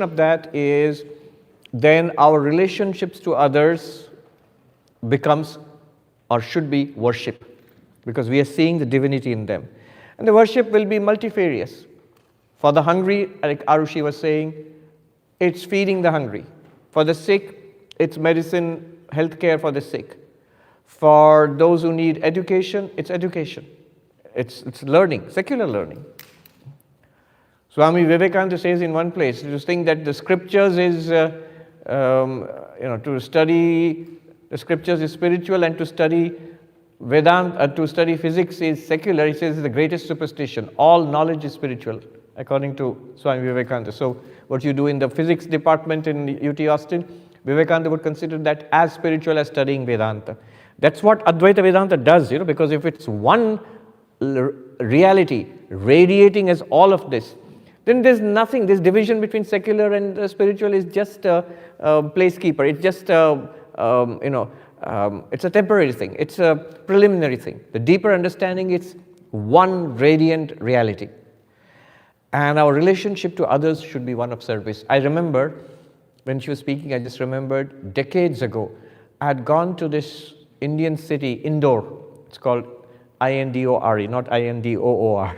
of that is then our relationships to others becomes or should be worship, because we are seeing the divinity in them. And the worship will be multifarious. For the hungry, like Arushi was saying, it's feeding the hungry. For the sick, it's medicine, healthcare for the sick. For those who need education, it's education. It's learning, secular learning. Swami Vivekananda says in one place, to think that the scriptures is, to study the scriptures is spiritual, and to study Vedanta, to study physics is secular. He says it's the greatest superstition. All knowledge is spiritual, according to Swami Vivekananda. So what you do in the physics department in UT Austin, Vivekananda would consider that as spiritual as studying Vedanta. That's what Advaita Vedanta does, because if it's one reality radiating as all of this, then there's nothing. This division between secular and spiritual is just a placekeeper. It's just it's a temporary thing. It's a preliminary thing. The deeper understanding, it's one radiant reality. And our relationship to others should be one of service. I remember when she was speaking, I just remembered decades ago, I had gone to this Indian city, Indore. It's called Indore, not Indoor.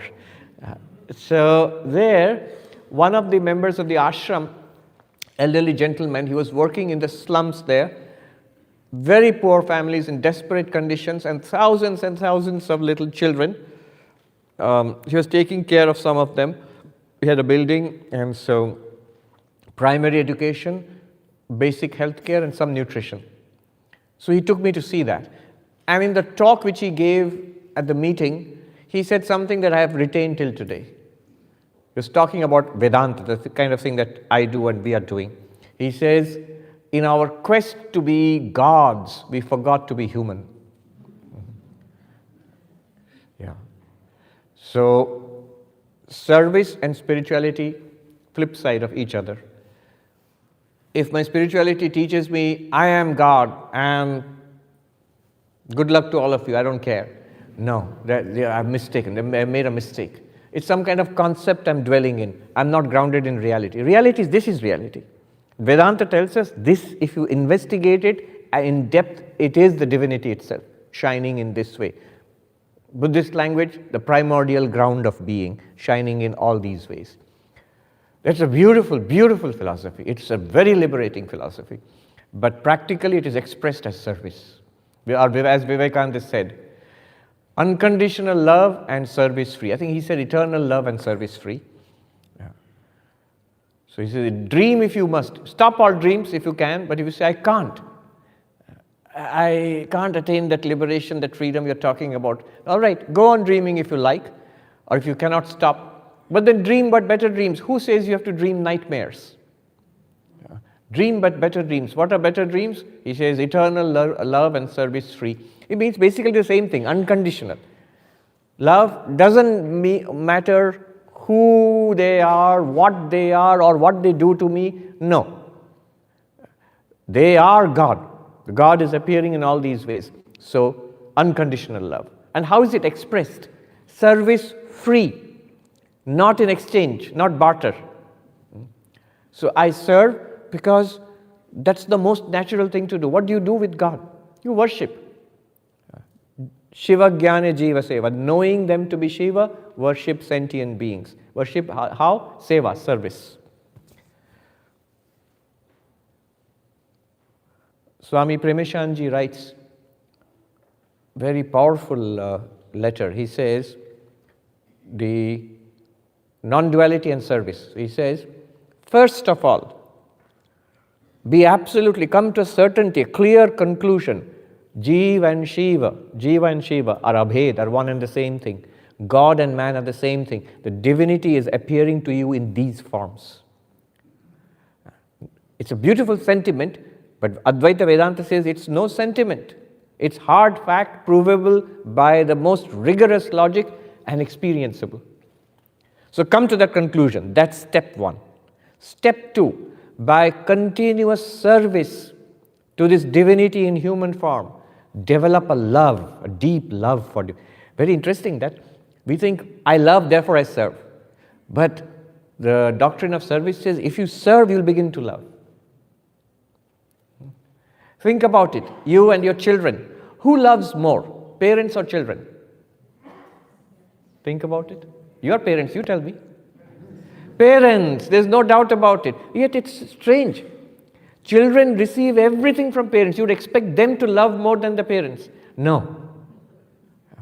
So there, one of the members of the ashram, elderly gentleman, he was working in the slums there, very poor families in desperate conditions, and thousands of little children. He was taking care of some of them. We had a building, and so primary education, basic health care, and some nutrition. So he took me to see that. And in the talk which he gave at the meeting, he said something that I have retained till today. He was talking about Vedanta, the kind of thing that I do and we are doing. He says, in our quest to be gods, we forgot to be human. Yeah. So, service and spirituality, flip side of each other. If my spirituality teaches me, I am God, and good luck to all of you, I don't care. No, I've mistaken, I made a mistake. It's some kind of concept I'm dwelling in. I'm not grounded in reality. Reality is, this is reality. Vedanta tells us this, if you investigate it in depth, it is the divinity itself, shining in this way. Buddhist language, the primordial ground of being, shining in all these ways. That's a beautiful, beautiful philosophy. It's a very liberating philosophy. But practically it is expressed as service. As Vivekananda said, unconditional love and service free. I think he said eternal love and service free. Yeah. So he says, dream if you must. Stop all dreams if you can, but if you say, I can't attain that liberation, that freedom you're talking about. All right, go on dreaming if you like, or if you cannot stop. But then dream but better dreams. Who says you have to dream nightmares? Yeah. Dream but better dreams. What are better dreams? He says eternal love and service free. It means basically the same thing, unconditional. Love doesn't matter who they are, or what they do to me. No. They are God. God is appearing in all these ways. So, unconditional love. And how is it expressed? Service free, not in exchange, not barter. So, I serve because that's the most natural thing to do. What do you do with God? You worship. Shiva Jnana Jiva Seva. Knowing them to be Shiva, worship sentient beings. Worship how? Seva, service. Swami Premishanji writes very powerful letter. He says, the non-duality and service. He says, first of all, be absolutely, come to a certainty, a clear conclusion. Jiva and Shiva are abhed, are one and the same thing. God and man are the same thing. The divinity is appearing to you in these forms. It's a beautiful sentiment, but Advaita Vedanta says it's no sentiment. It's hard fact, provable by the most rigorous logic and experienceable. So come to that conclusion. That's step one. Step two, by continuous service to this divinity in human form, develop a love, a deep love for you. Very interesting that we think, I love, therefore I serve. But The doctrine of service says if you serve, you'll begin to love. Think about it, you and your children. Who loves more, parents or children? Think about it. Your parents, you tell me. Parents, there's no doubt about it. Yet it's strange. Children receive everything from parents. You'd expect them to love more than the parents. No.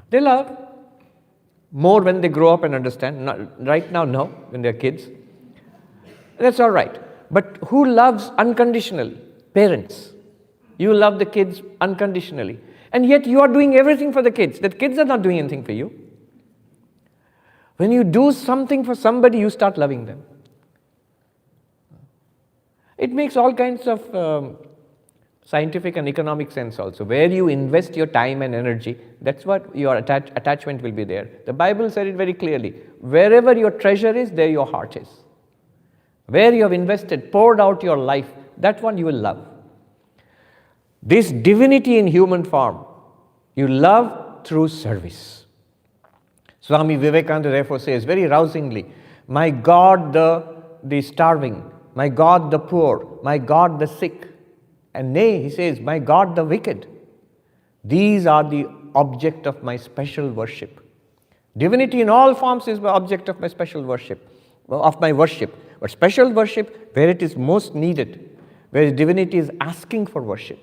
They love more when they grow up and understand. Right now, no, when they're kids. That's all right. But who loves unconditionally? Parents. You love the kids unconditionally. And yet you are doing everything for the kids. The kids are not doing anything for you. When you do something for somebody, you start loving them. It makes all kinds of scientific and economic sense also. Where you invest your time and energy, that's what your attachment will be there. The Bible said it very clearly. Wherever your treasure is, there your heart is. Where you have invested, poured out your life, that one you will love. This divinity in human form, you love through service. Swami Vivekananda therefore says very rousingly, my God the starving, my God the poor, my God the sick, and nay, he says, my God the wicked. These are the object of my special worship. Divinity in all forms is the object of my special worship, of my worship. But special worship, where it is most needed, where divinity is asking for worship.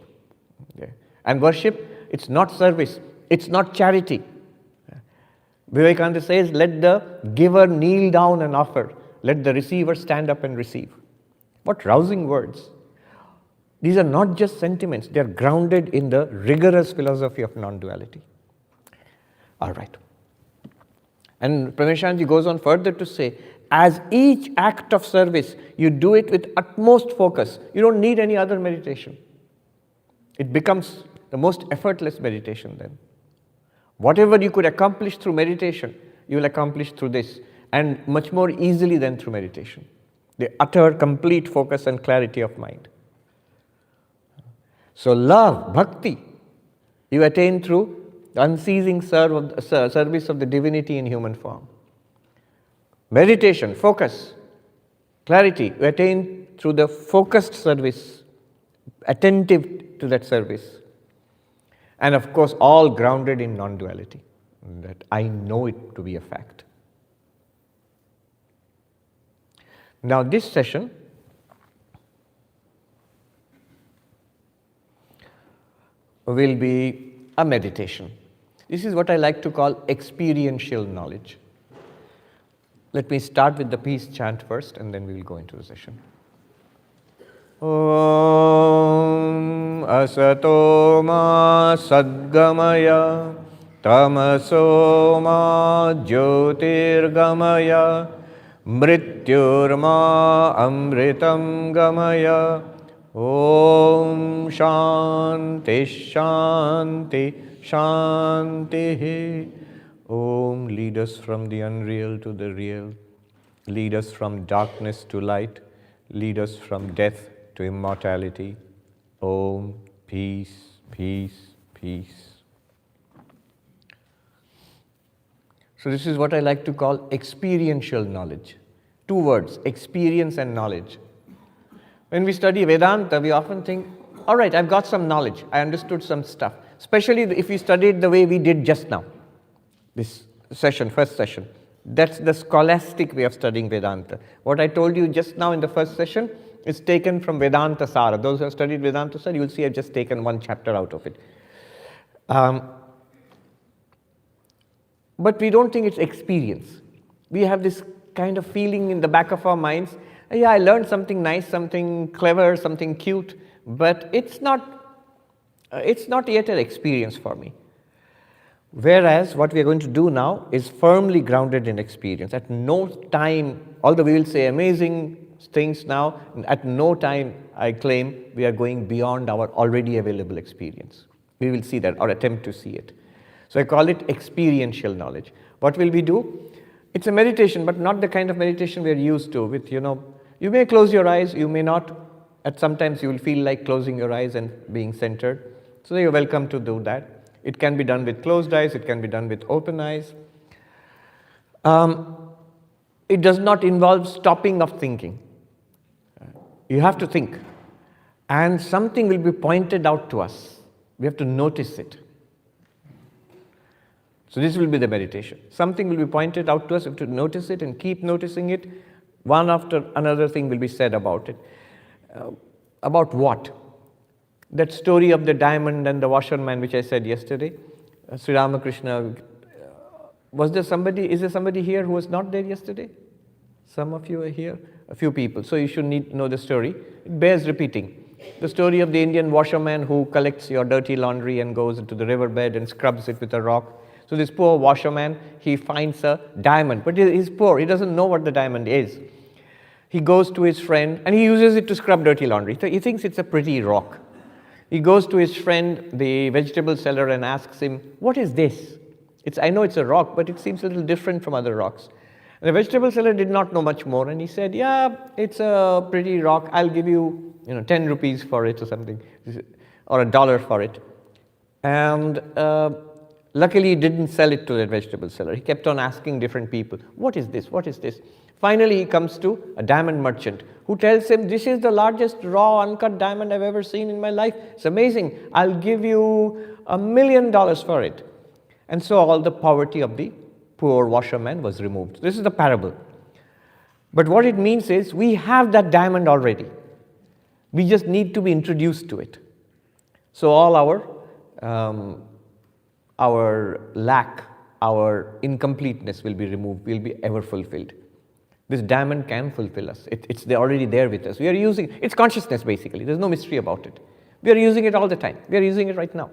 Okay. And worship, it's not service, it's not charity. Vivekananda says, let the giver kneel down and offer, let the receiver stand up and receive. What rousing words. These are not just sentiments, they are grounded in the rigorous philosophy of non-duality. All right. And Prameshanji goes on further to say, as each act of service, you do it with utmost focus. You don't need any other meditation. It becomes the most effortless meditation then. Whatever you could accomplish through meditation, you will accomplish through this, and much more easily than through meditation. The utter, complete focus and clarity of mind. So love, bhakti, you attain through the unceasing service of the divinity in human form. Meditation, focus, clarity, you attain through the focused service, attentive to that service. And of course, all grounded in non-duality, that I know it to be a fact. Now this session will be a meditation. This is what I like to call experiential knowledge. Let me start with the peace chant first, and then we will go into the session. Om asato ma sadgamaya tamaso ma jyotirgamaya mrityurma amritam gamaya. Om shanti shanti shanti. Om, lead us from the unreal to the real. Lead us from darkness to light. Lead us from death to immortality. Om, peace, peace, peace. So this is what I like to call experiential knowledge. Two words, experience and knowledge. When we study Vedanta, we often think, all right, I've got some knowledge, I understood some stuff. Especially if we studied the way we did just now, this session, first session. That's the scholastic way of studying Vedanta. What I told you just now in the first session is taken from Vedanta Sara. Those who have studied Vedanta Sara, you will see I've just taken one chapter out of it. But we don't think it's experience. We have this kind of feeling in the back of our minds, yeah, I learned something nice, something clever, something cute, but it's not yet an experience for me. Whereas what we are going to do now is firmly grounded in experience. At no time, although we will say amazing things now, at no time I claim we are going beyond our already available experience. We will see that or attempt to see it. So I call it experiential knowledge. What will we do? It's a meditation, but not the kind of meditation we are used to with, you may close your eyes, you may not. At sometimes you will feel like closing your eyes and being centered. So you're welcome to do that. It can be done with closed eyes, it can be done with open eyes. it does not involve stopping of thinking. You have to think. And something will be pointed out to us. We have to notice it. So this will be the meditation. Something will be pointed out to us. We have to notice it and keep noticing it. One after another thing will be said about it. About what? That story of the diamond and the washerman which I said yesterday. Sri Ramakrishna. Is there somebody here who was not there yesterday? Some of you are here. A few people. So you should know the story. It bears repeating. The story of the Indian washerman who collects your dirty laundry and goes into the riverbed and scrubs it with a rock. So this poor washerman, he finds a diamond, but he's poor. He doesn't know what the diamond is. He goes to his friend and he uses it to scrub dirty laundry. So he thinks it's a pretty rock. He goes to his friend, the vegetable seller, and asks him, "What is this? I know it's a rock, but it seems a little different from other rocks." And the vegetable seller did not know much more, and he said, "Yeah, it's a pretty rock. I'll give you, 10 rupees for it or something, or $1 for it." And luckily, he didn't sell it to the vegetable seller. He kept on asking different people, "What is this? What is this?" Finally, he comes to a diamond merchant who tells him, "This is the largest raw, uncut diamond I've ever seen in my life. It's amazing. I'll give you $1 million for it." And so all the poverty of the poor washerman was removed. This is the parable. But what it means is we have that diamond already. We just need to be introduced to it. So all our lack, our incompleteness will be removed. We'll be ever fulfilled. This diamond can fulfill us. It's already there with us. We are using it's consciousness basically. There's no mystery about it. We are using it all the time. We are using it right now.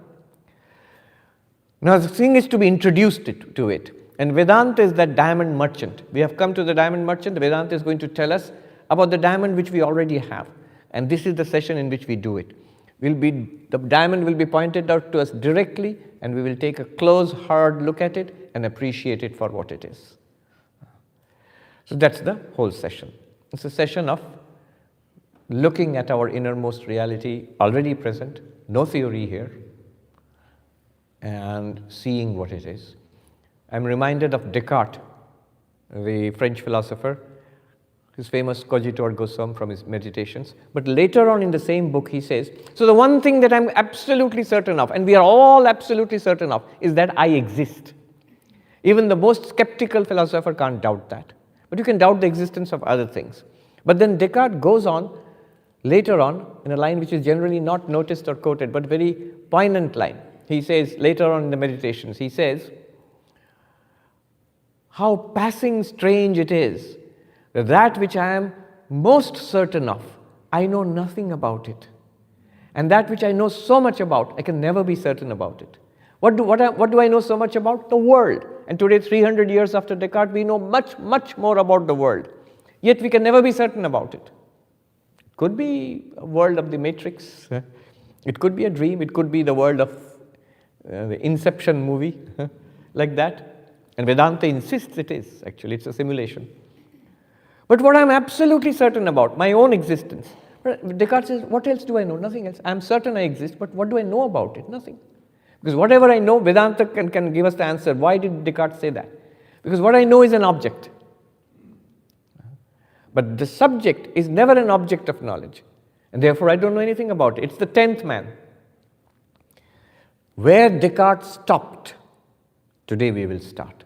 Now the thing is to be introduced to it. And Vedanta is that diamond merchant. We have come to the diamond merchant. Vedanta is going to tell us about the diamond which we already have. And this is the session in which we do it. The diamond will be pointed out to us directly, and we will take a close, hard look at it and appreciate it for what it is. So that's the whole session. It's a session of looking at our innermost reality already present, no theory here, and seeing what it is. I'm reminded of Descartes, the French philosopher, his famous cogito ergo sum from his meditations. But later on in the same book, he says, so the one thing that I'm absolutely certain of, and we are all absolutely certain of, is that I exist. Even the most skeptical philosopher can't doubt that. But you can doubt the existence of other things. But then Descartes goes on, later on, in a line which is generally not noticed or quoted, but very poignant line. He says, later on in the meditations, he says, how passing strange it is that which I am most certain of, I know nothing about it. And that which I know so much about, I can never be certain about it. What do I know so much about? The world. And today, 300 years after Descartes, we know much, much more about the world. Yet we can never be certain about it. It could be a world of the Matrix. It could be a dream. It could be the world of the Inception movie, like that. And Vedanta insists it is, actually. It's a simulation. But what I'm absolutely certain about, my own existence. Descartes says, what else do I know? Nothing else. I'm certain I exist, but what do I know about it? Nothing. Because whatever I know, Vedanta can give us the answer. Why did Descartes say that? Because what I know is an object. But the subject is never an object of knowledge. And therefore, I don't know anything about it. It's the 10th man. Where Descartes stopped, today we will start.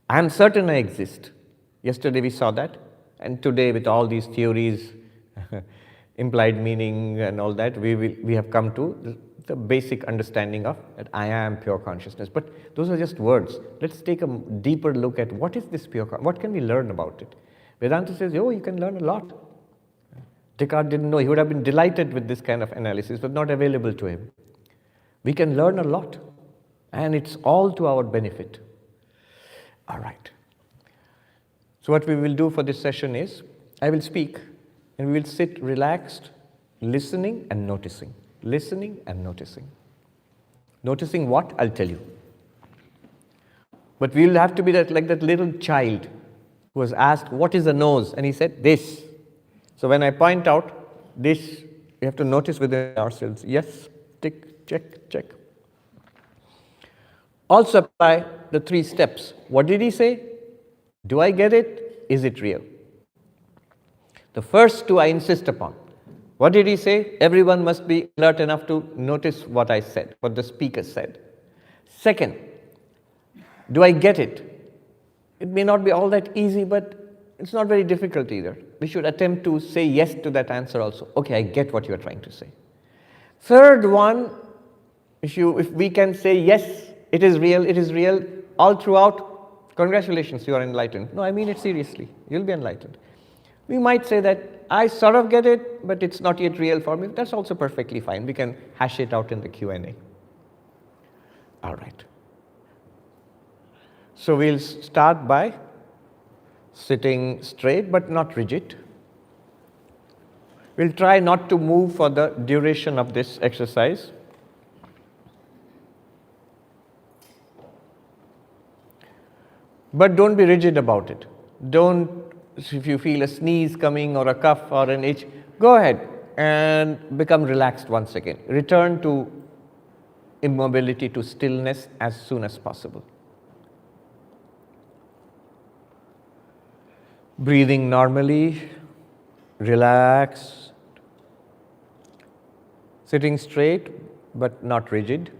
I am certain I exist. Yesterday we saw that. And today, with all these theories, implied meaning and all that, we have come to the basic understanding of that I am pure consciousness. But those are just words. Let's take a deeper look at what is this pure consciousness? What can we learn about it? Vedanta says, oh, you can learn a lot. Descartes didn't know. He would have been delighted with this kind of analysis, but not available to him. We can learn a lot, and it's all to our benefit. All right. So what we will do for this session is, I will speak, and we will sit relaxed, listening and noticing. Listening and noticing. Noticing what? I'll tell you. But we will have to be like that little child who was asked, what is a nose? And he said, this. So when I point out this, we have to notice within ourselves, yes, tick, check, check. Also apply the 3 steps. What did he say? Do I get it? Is it real? The first two I insist upon. What did he say? Everyone must be alert enough to notice what I said, what the speaker said. Second, do I get it? It may not be all that easy, but it's not very difficult either. We should attempt to say yes to that answer also. Okay, I get what you're trying to say. Third one, if we can say yes, it is real all throughout, congratulations, you are enlightened. No, I mean it seriously. You'll be enlightened. We might say that I sort of get it, but it's not yet real for me. That's also perfectly fine. We can hash it out in the Q&A. All right. So we'll start by sitting straight but not rigid. We'll try not to move for the duration of this exercise. But don't be rigid about it. If you feel a sneeze coming or a cough or an itch, go ahead and become relaxed once again. Return to immobility, to stillness as soon as possible. Breathing normally, relaxed. Sitting straight but not rigid,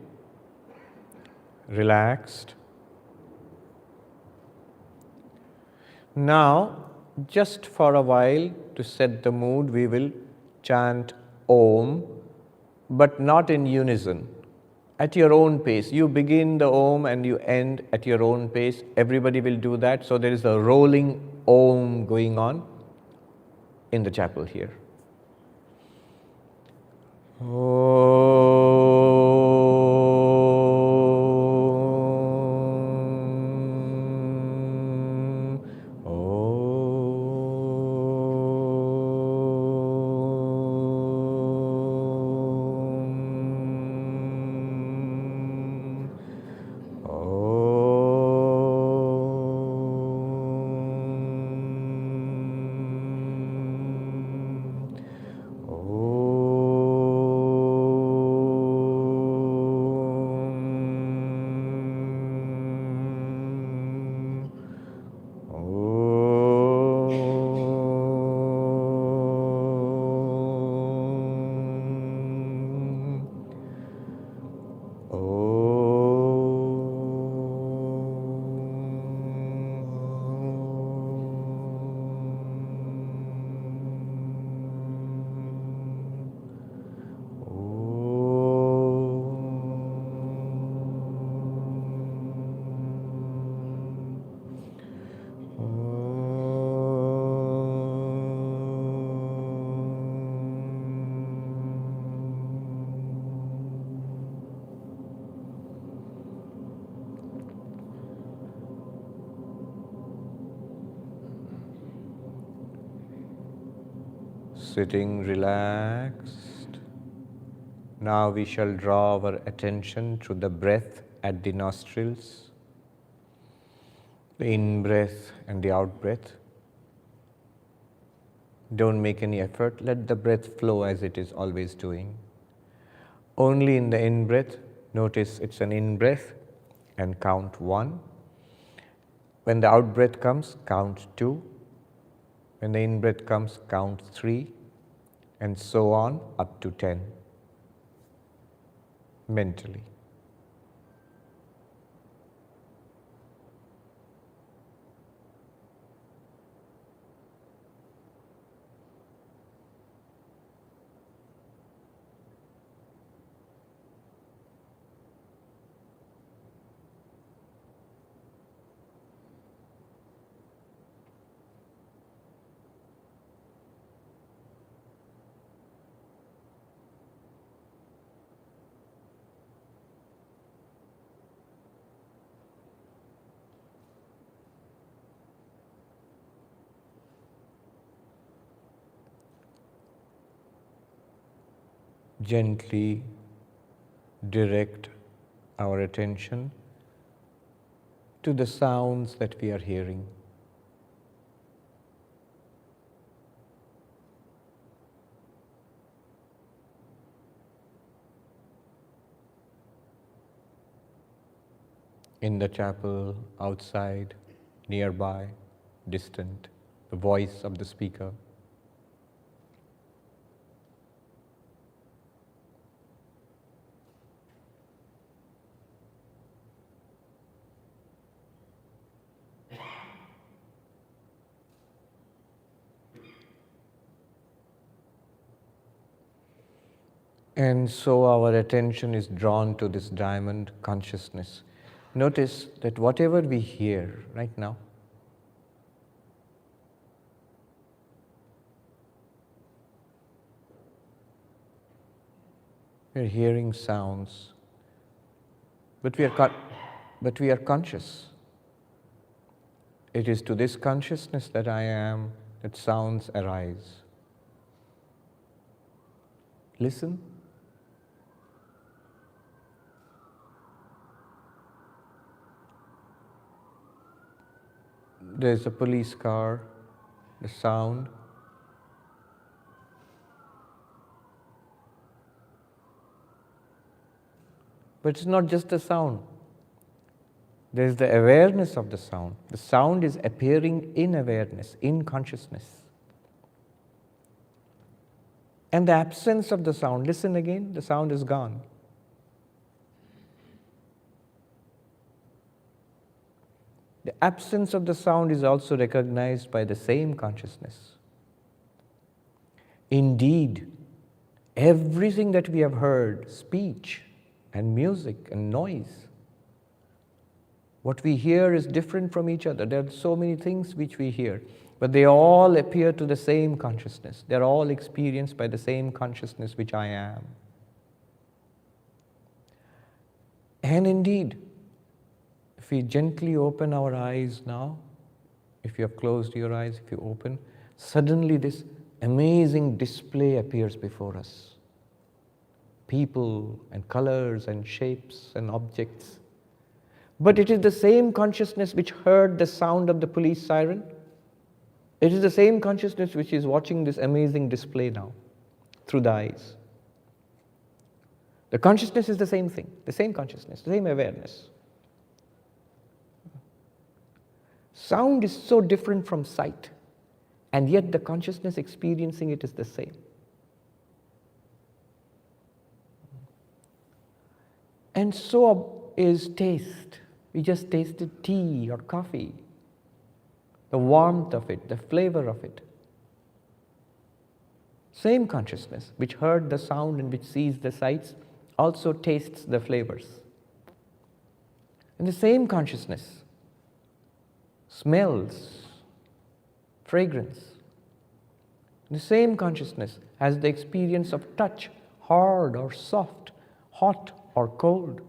relaxed. Now, just for a while to set the mood, we will chant Om, but not in unison, at your own pace. You begin the Om and you end at your own pace. Everybody will do that. So there is a rolling Om going on in the chapel here. Sitting relaxed. Now we shall draw our attention to the breath at the nostrils, the in-breath and the out-breath. Don't make any effort. Let the breath flow as it is always doing. Only in the in-breath, notice it's an in-breath and count 1. When the out-breath comes, count 2. When the in-breath comes, count 3. And so on up to 10 mentally. Gently direct our attention to the sounds that we are hearing. In the chapel, outside, nearby. distant, the voice of the speaker. And so our attention is drawn to this diamond consciousness. Notice that whatever we hear right now, we're hearing sounds, but we are conscious. It is to this consciousness that I am that sounds arise. Listen. There's a police car, the sound. But it's not just the sound. There's the awareness of the sound. The sound is appearing in awareness, in consciousness. And the absence of the sound, listen again, the sound is gone. The absence of the sound is also recognized by the same consciousness. Indeed, everything that we have heard, speech and music and noise, what we hear is different from each other. There are so many things which we hear, but they all appear to the same consciousness. They are all experienced by the same consciousness which I am. And indeed, if we gently open our eyes now, if you have closed your eyes, if you open, suddenly this amazing display appears before us. People and colors and shapes and objects. But it is the same consciousness which heard the sound of the police siren. It is the same consciousness which is watching this amazing display now through the eyes. The consciousness is the same thing, the same consciousness, the same awareness. Sound is so different from sight, and yet the consciousness experiencing it is the same. And so is taste. We just tasted tea or coffee. The warmth of it, the flavor of it. Same consciousness, which heard the sound and which sees the sights, also tastes the flavors. And the same consciousness smells, fragrance. The same consciousness has the experience of touch, hard or soft, hot or cold.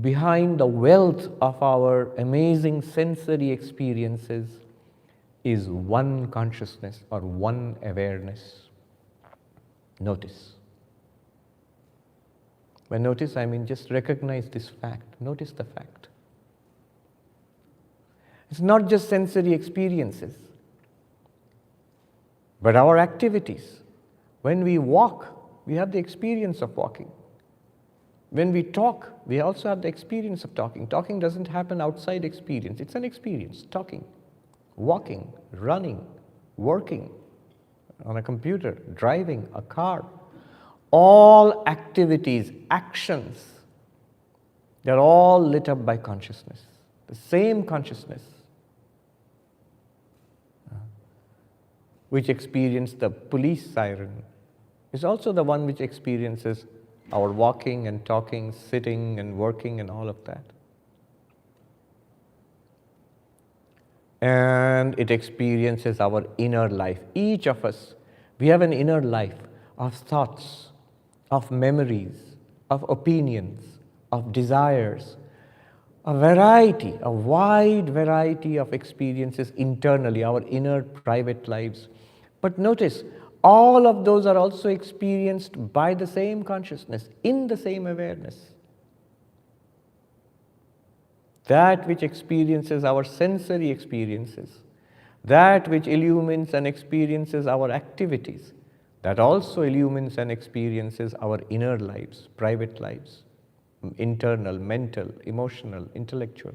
Behind the wealth of our amazing sensory experiences is one consciousness or one awareness. Notice. By notice, I mean just recognize this fact. Notice the fact. It's not just sensory experiences, but our activities. When we walk, we have the experience of walking. When we talk, we also have the experience of talking. Talking doesn't happen outside experience. It's an experience, talking, walking, running, working on a computer, driving a car. All activities, actions, they're all lit up by consciousness. The same consciousness which experienced the police siren is also the one which experiences our walking and talking, sitting and working and all of that. And it experiences our inner life. Each of us, we have an inner life of thoughts, of memories, of opinions, of desires, a wide variety of experiences internally, our inner private lives. But notice, all of those are also experienced by the same consciousness, in the same awareness. That which experiences our sensory experiences, that which illumines and experiences our activities, that also illumines and experiences our inner lives, private lives, internal, mental, emotional, intellectual.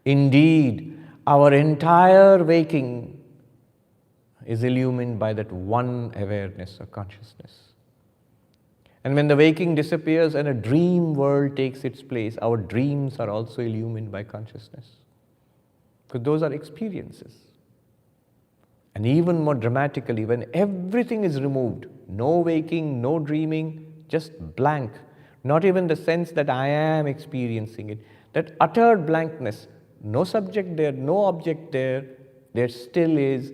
Indeed, our entire waking is illumined by that one awareness or consciousness. And when the waking disappears and a dream world takes its place, our dreams are also illumined by consciousness. Because those are experiences. And even more dramatically, when everything is removed, no waking, no dreaming, just blank, not even the sense that I am experiencing it, that utter blankness, no subject there, no object there, there still is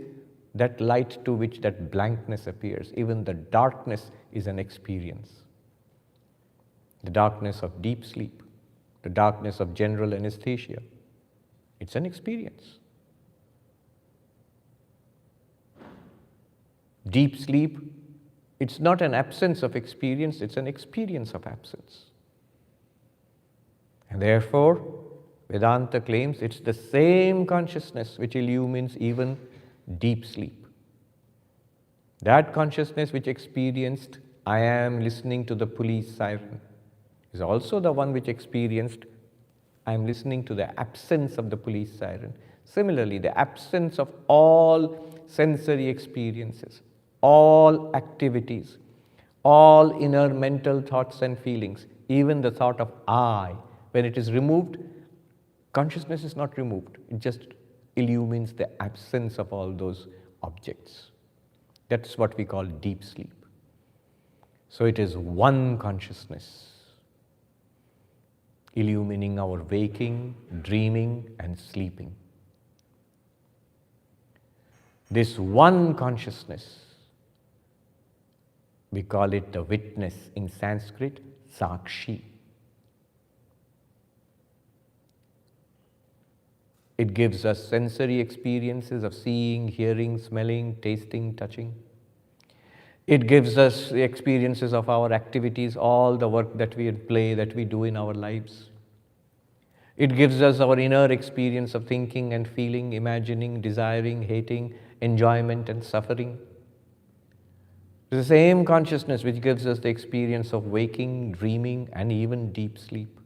that light to which that blankness appears. Even the darkness is an experience. The darkness of deep sleep, the darkness of general anesthesia, it's an experience. Deep sleep, it's not an absence of experience, it's an experience of absence. And therefore, Vedanta claims it's the same consciousness which illumines even deep sleep. That consciousness which experienced, I am listening to the police siren, is also the one which experienced, I am listening to the absence of the police siren. Similarly, the absence of all sensory experiences, all activities, all inner mental thoughts and feelings, even the thought of I, when it is removed, consciousness is not removed. It just illumines the absence of all those objects. That's what we call deep sleep. So it is one consciousness, illumining our waking, dreaming, and sleeping. This one consciousness, we call it the witness, in Sanskrit, Sakshi. It gives us sensory experiences of seeing, hearing, smelling, tasting, touching. It gives us the experiences of our activities, all the work that we play, that we do in our lives. It gives us our inner experience of thinking and feeling, imagining, desiring, hating, enjoyment and suffering. It's the same consciousness which gives us the experience of waking, dreaming, and even deep sleep.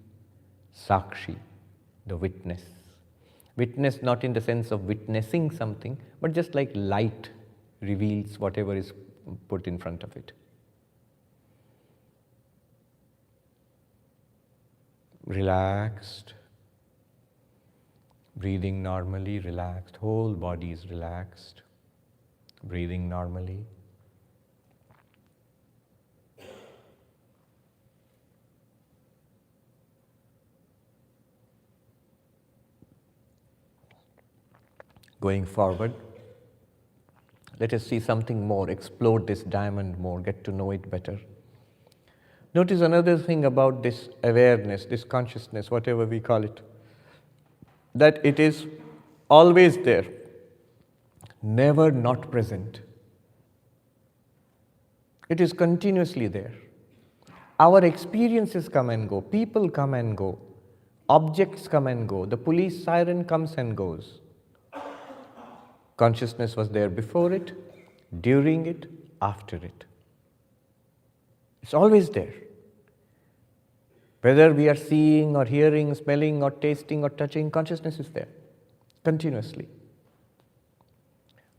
Sakshi, the witness. Witness not in the sense of witnessing something, but just like light reveals whatever is put in front of it. Relaxed, breathing normally, relaxed, whole body is relaxed, breathing normally. Going forward, let us see something more, explore this diamond more, get to know it better. Notice another thing about this awareness, this consciousness, whatever we call it, that it is always there, never not present. It is continuously there. Our experiences come and go, people come and go, objects come and go, the police siren comes and goes. Consciousness was there before it, during it, after it. It's always there. Whether we are seeing or hearing, smelling or tasting or touching, consciousness is there, continuously.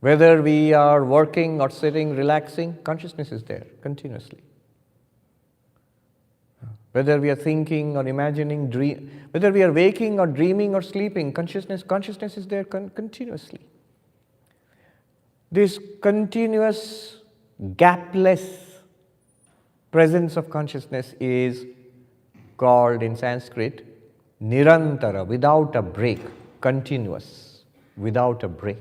Whether we are working or sitting, relaxing, consciousness is there, continuously. Whether we are thinking or imagining, whether we are waking or dreaming or sleeping, consciousness is there continuously. This continuous, gapless presence of consciousness is called in Sanskrit nirantara, without a break, continuous, without a break.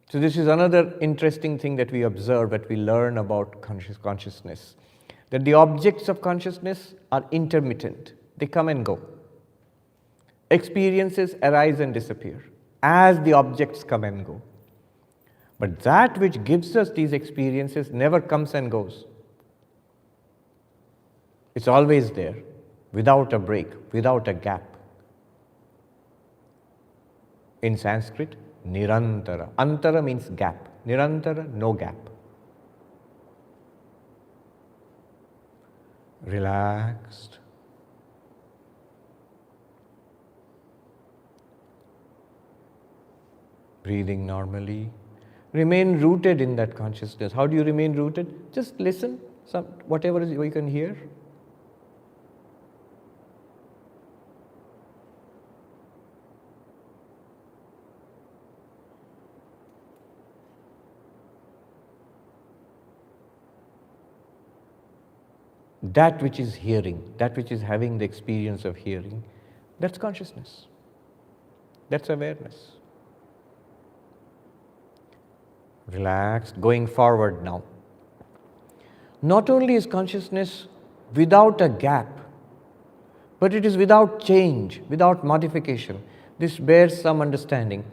So this is another interesting thing that we observe, that we learn about consciousness, that the objects of consciousness are intermittent, they come and go. Experiences arise and disappear as the objects come and go. But that which gives us these experiences never comes and goes. It's always there, without a break, without a gap. In Sanskrit, nirantara. Antara means gap. Nirantara, no gap. Relaxed. Breathing normally. Remain rooted in that consciousness. How do you remain rooted? Just listen, whatever you can hear. That which is hearing, that which is having the experience of hearing, that's consciousness. That's awareness. Relaxed, going forward now. Not only is consciousness without a gap, but it is without change, without modification. This bears some understanding.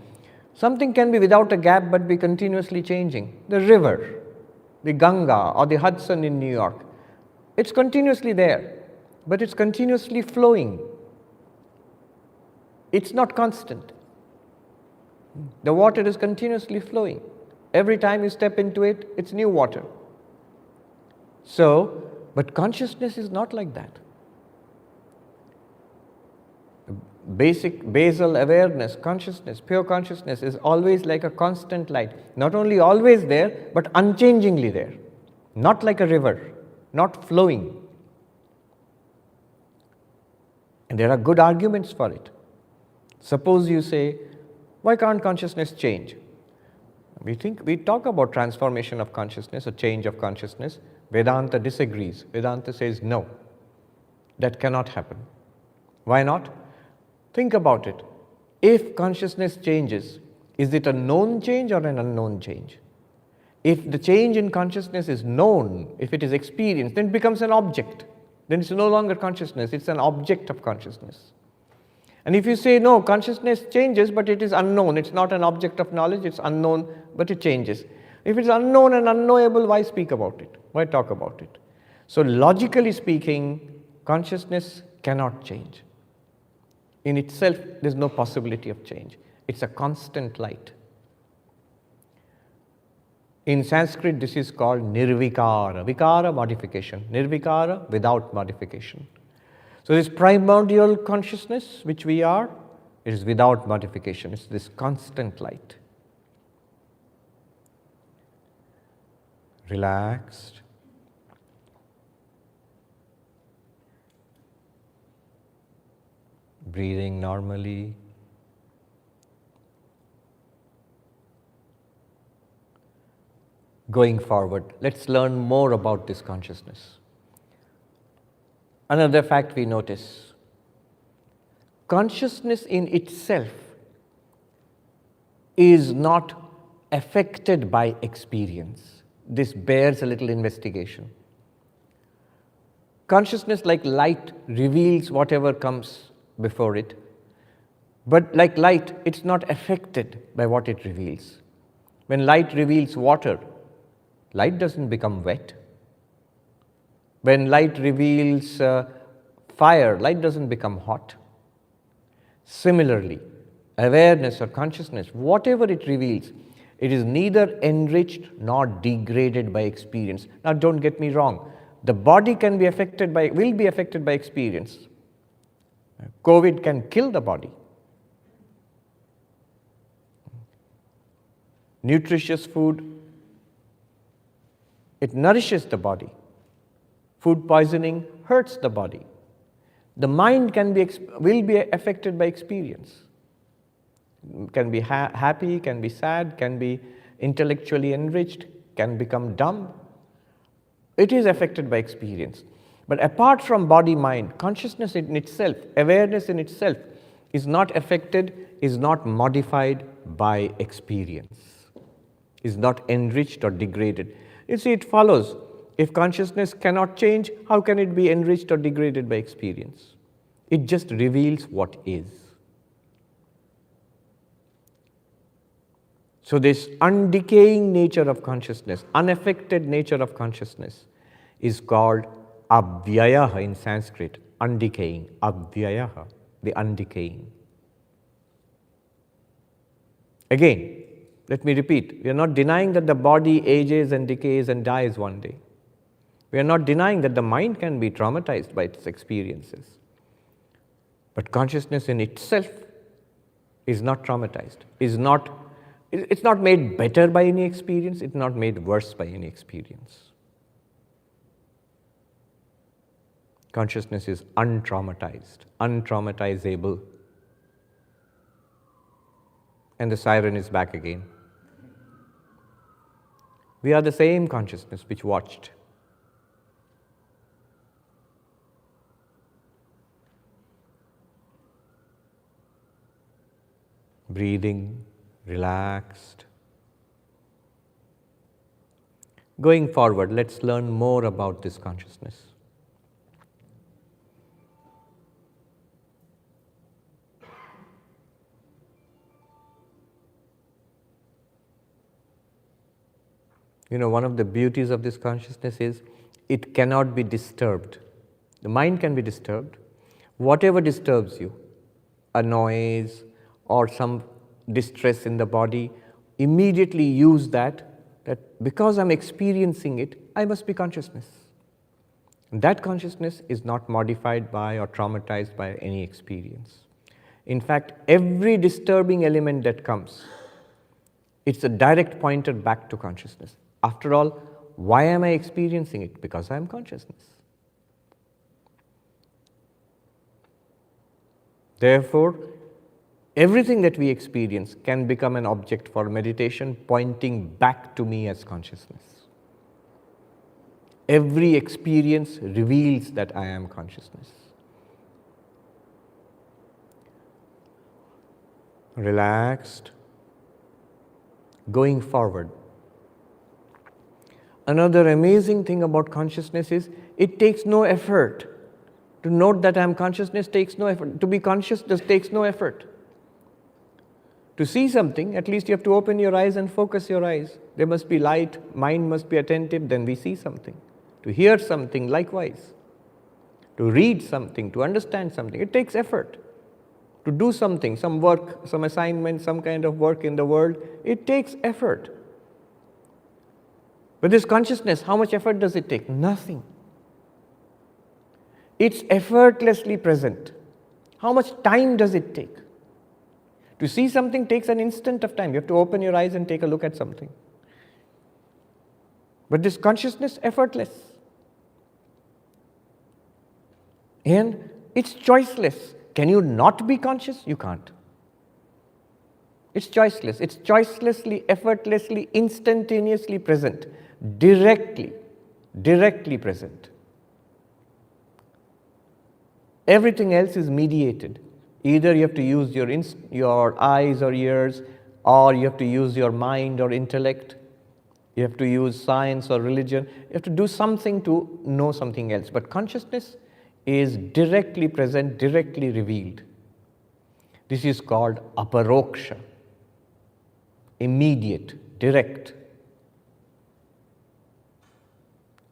Something can be without a gap but be continuously changing. The river, the Ganga or the Hudson in New York, it's continuously there, but it's continuously flowing. It's not constant. The water is continuously flowing. Every time you step into it, it's new water. So, but consciousness is not like that. Basic basal awareness, consciousness, pure consciousness is always like a constant light. Not only always there, but unchangingly there. Not like a river, not flowing. And there are good arguments for it. Suppose you say, why can't consciousness change? We talk about transformation of consciousness or change of consciousness. Vedanta disagrees. Vedanta says no, that cannot happen. Why not? Think about it. If consciousness changes, is it a known change or an unknown change? If the change in consciousness is known, if it is experienced, then it becomes an object. Then it's no longer consciousness, it's an object of consciousness. And if you say, no, consciousness changes, but it is unknown, it's not an object of knowledge, it's unknown, but it changes. If it's unknown and unknowable, why speak about it? Why talk about it? So logically speaking, consciousness cannot change. In itself, there's no possibility of change. It's a constant light. In Sanskrit, this is called nirvikara. Vikara, modification. Nirvikara, without modification. So this primordial consciousness, which we are, it is without modification. It's this constant light. Relaxed. Breathing normally. Going forward, let's learn more about this consciousness. Another fact we notice, consciousness in itself is not affected by experience. This bears a little investigation. Consciousness, like light, reveals whatever comes before it, but like light, it's not affected by what it reveals. When light reveals water, light doesn't become wet. When light reveals fire, light doesn't become hot. Similarly, awareness or consciousness, whatever it reveals, it is neither enriched nor degraded by experience. Now don't get me wrong, the body will be affected by experience. COVID can kill the body. Nutritious food, it nourishes the body. Food poisoning hurts the body. The mind will be affected by experience. Can be happy, can be sad, can be intellectually enriched, can become dumb. It is affected by experience. But apart from body-mind, consciousness in itself, awareness in itself is not affected, is not modified by experience, is not enriched or degraded. You see, it follows. If consciousness cannot change, how can it be enriched or degraded by experience? It just reveals what is. So this undecaying nature of consciousness, unaffected nature of consciousness is called abhyayaha in Sanskrit, undecaying, abhyayaha, the undecaying. Again, let me repeat, we are not denying that the body ages and decays and dies one day. We are not denying that the mind can be traumatized by its experiences. But consciousness in itself is not traumatized, is not It's not made better by any experience, it's not made worse by any experience. Consciousness is untraumatized, untraumatizable. And the siren is back again. We are the same consciousness which watched. Breathing, relaxed. Going forward, let's learn more about this consciousness. One of the beauties of this consciousness is it cannot be disturbed. The mind can be disturbed. Whatever disturbs you, a noise or some distress in the body, immediately use that because I'm experiencing it, I must be consciousness. And that consciousness is not modified by or traumatized by any experience. In fact, every disturbing element that comes, it's a direct pointer back to consciousness. After all, why am I experiencing it? Because I am consciousness. Therefore, everything that we experience can become an object for meditation, pointing back to me as consciousness. Every experience reveals that I am consciousness. Relaxed. Going forward. Another amazing thing about consciousness is it takes no effort. To note that I am consciousness takes no effort. To be conscious takes no effort. To see something, at least you have to open your eyes and focus your eyes. There must be light, mind must be attentive, then we see something. To hear something, likewise. To read something, to understand something, it takes effort. To do something, some work, some assignment, some kind of work in the world, it takes effort. But this consciousness, how much effort does it take? Nothing. It's effortlessly present. How much time does it take? To see something takes an instant of time. You have to open your eyes and take a look at something. But this consciousness, effortless. And it's choiceless. Can you not be conscious? You can't. It's choiceless. It's choicelessly, effortlessly, instantaneously present. Directly present. Everything else is mediated. Either you have to use your eyes or ears, or you have to use your mind or intellect. You have to use science or religion. You have to do something to know something else. But consciousness is directly present, directly revealed. This is called aparoksha. Immediate, direct.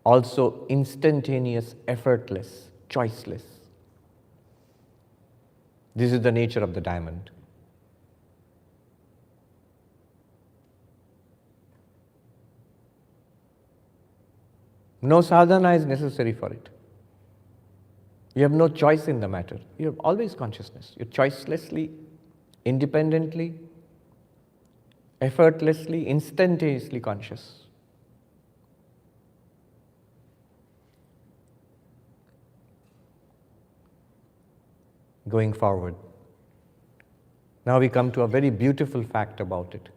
Also instantaneous, effortless, choiceless. This is the nature of the diamond. No sadhana is necessary for it. You have no choice in the matter. You have always consciousness. You're choicelessly, independently, effortlessly, instantaneously conscious. Going forward. Now we come to a very beautiful fact about it.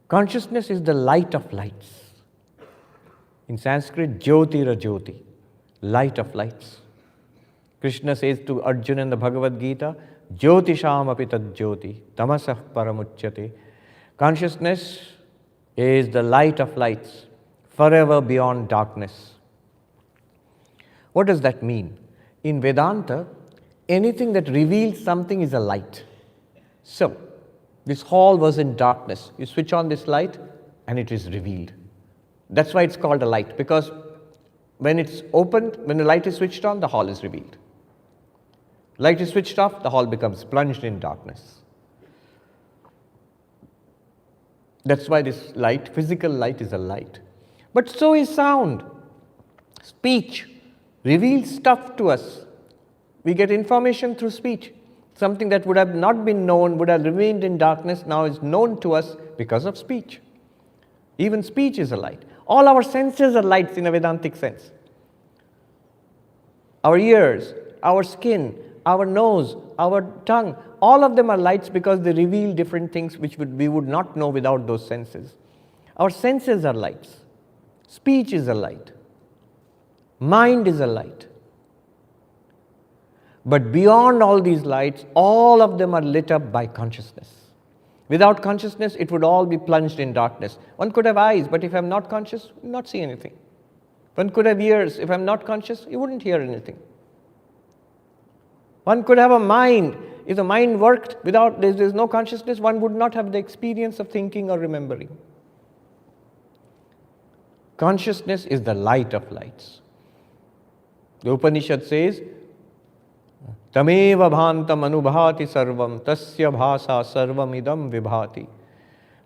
Consciousness is the light of lights. In Sanskrit, Jyotira Jyoti, light of lights. Krishna says to Arjuna in the Bhagavad Gita, Jyotisham api tad jyoti, tamasah paramuchyate. Consciousness is the light of lights, forever beyond darkness. What does that mean? In Vedanta, anything that reveals something is a light. So, this hall was in darkness. You switch on this light and it is revealed. That's why it's called a light, because when it's opened, when the light is switched on, the hall is revealed. Light is switched off, the hall becomes plunged in darkness. That's why this light, physical light, is a light. But so is sound. Speech reveals stuff to us. We get information through speech. Something that would have not been known, would have remained in darkness, now is known to us because of speech. Even speech is a light. All our senses are lights in a Vedantic sense. Our ears, our skin, our nose, our tongue, all of them are lights because they reveal different things which we would not know without those senses. Our senses are lights. Speech is a light. Mind is a light. But beyond all these lights, all of them are lit up by consciousness. Without consciousness, it would all be plunged in darkness. One could have eyes, but if I'm not conscious, I will not see anything. One could have ears. If I'm not conscious, you wouldn't hear anything. One could have a mind. If the mind worked without, there's no consciousness, one would not have the experience of thinking or remembering. Consciousness is the light of lights. The Upanishad says, Tameva bhantam anubhati sarvam tasya bhasa sarvam idam vibhati.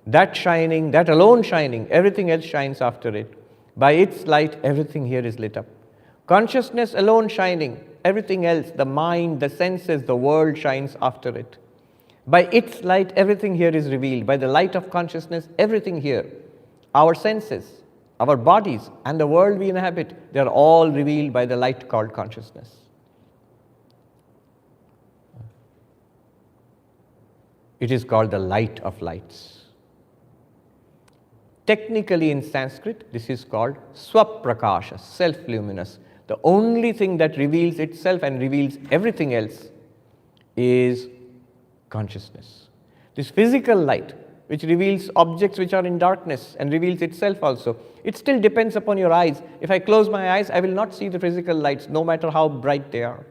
That shining, that alone shining, everything else shines after it. By its light, everything here is lit up. Consciousness alone shining, everything else, the mind, the senses, the world shines after it. By its light, everything here is revealed. By the light of consciousness, everything here, our senses, our bodies, and the world we inhabit, they are all revealed by the light called consciousness. It is called the light of lights. Technically in Sanskrit, this is called Swaprakasha, self-luminous. The only thing that reveals itself and reveals everything else is consciousness. This physical light, which reveals objects which are in darkness and reveals itself also, it still depends upon your eyes. If I close my eyes, I will not see the physical lights, no matter how bright they are.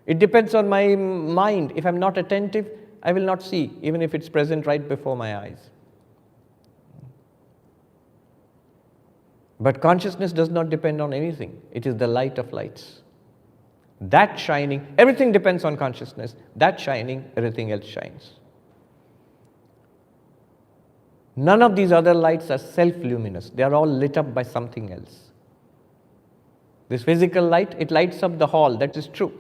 It depends on my mind. If I'm not attentive, I will not see, even if it's present right before my eyes. But consciousness does not depend on anything. It is the light of lights. That shining, everything depends on consciousness. That shining, everything else shines. None of these other lights are self-luminous. They are all lit up by something else. This physical light, it lights up the hall, that is true.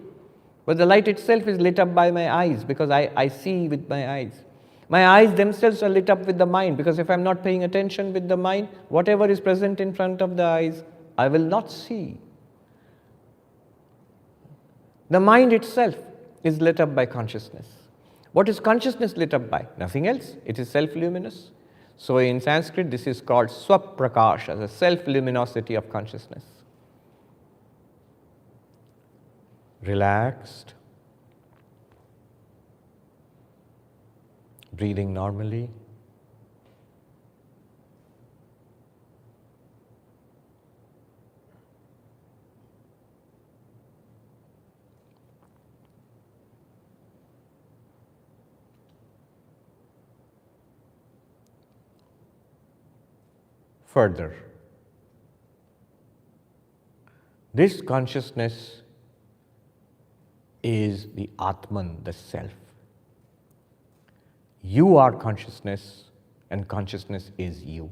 But the light itself is lit up by my eyes because I see with my eyes. My eyes themselves are lit up with the mind because if I'm not paying attention with the mind, whatever is present in front of the eyes, I will not see. The mind itself is lit up by consciousness. What is consciousness lit up by? Nothing else. It is self-luminous. So in Sanskrit, this is called Swaprakasha, the self-luminosity of consciousness. Relaxed, breathing normally. Further, this consciousness is the Atman, the self. You are consciousness and consciousness is you.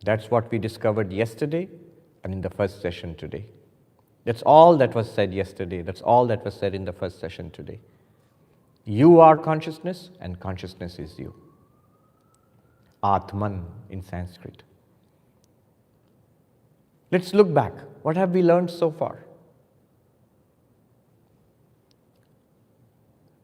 That's what we discovered yesterday and in the first session today. That's all that was said yesterday. That's all that was said in the first session today. You are consciousness and consciousness is you. Atman in Sanskrit. Let's look back. What have we learned so far?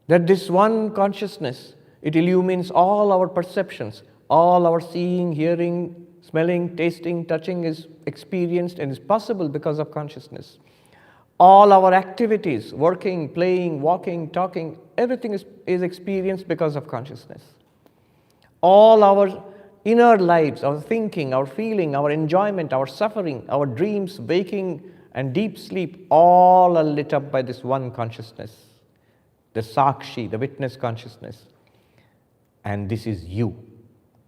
That this one consciousness, it illumines all our perceptions, all our seeing, hearing, smelling, tasting, touching is experienced and is possible because of consciousness. All our activities, working, playing, walking, talking, everything is experienced because of consciousness. All our inner lives, our thinking, our feeling, our enjoyment, our suffering, our dreams, waking and deep sleep, all are lit up by this one consciousness. The Sakshi, the witness consciousness. And this is you.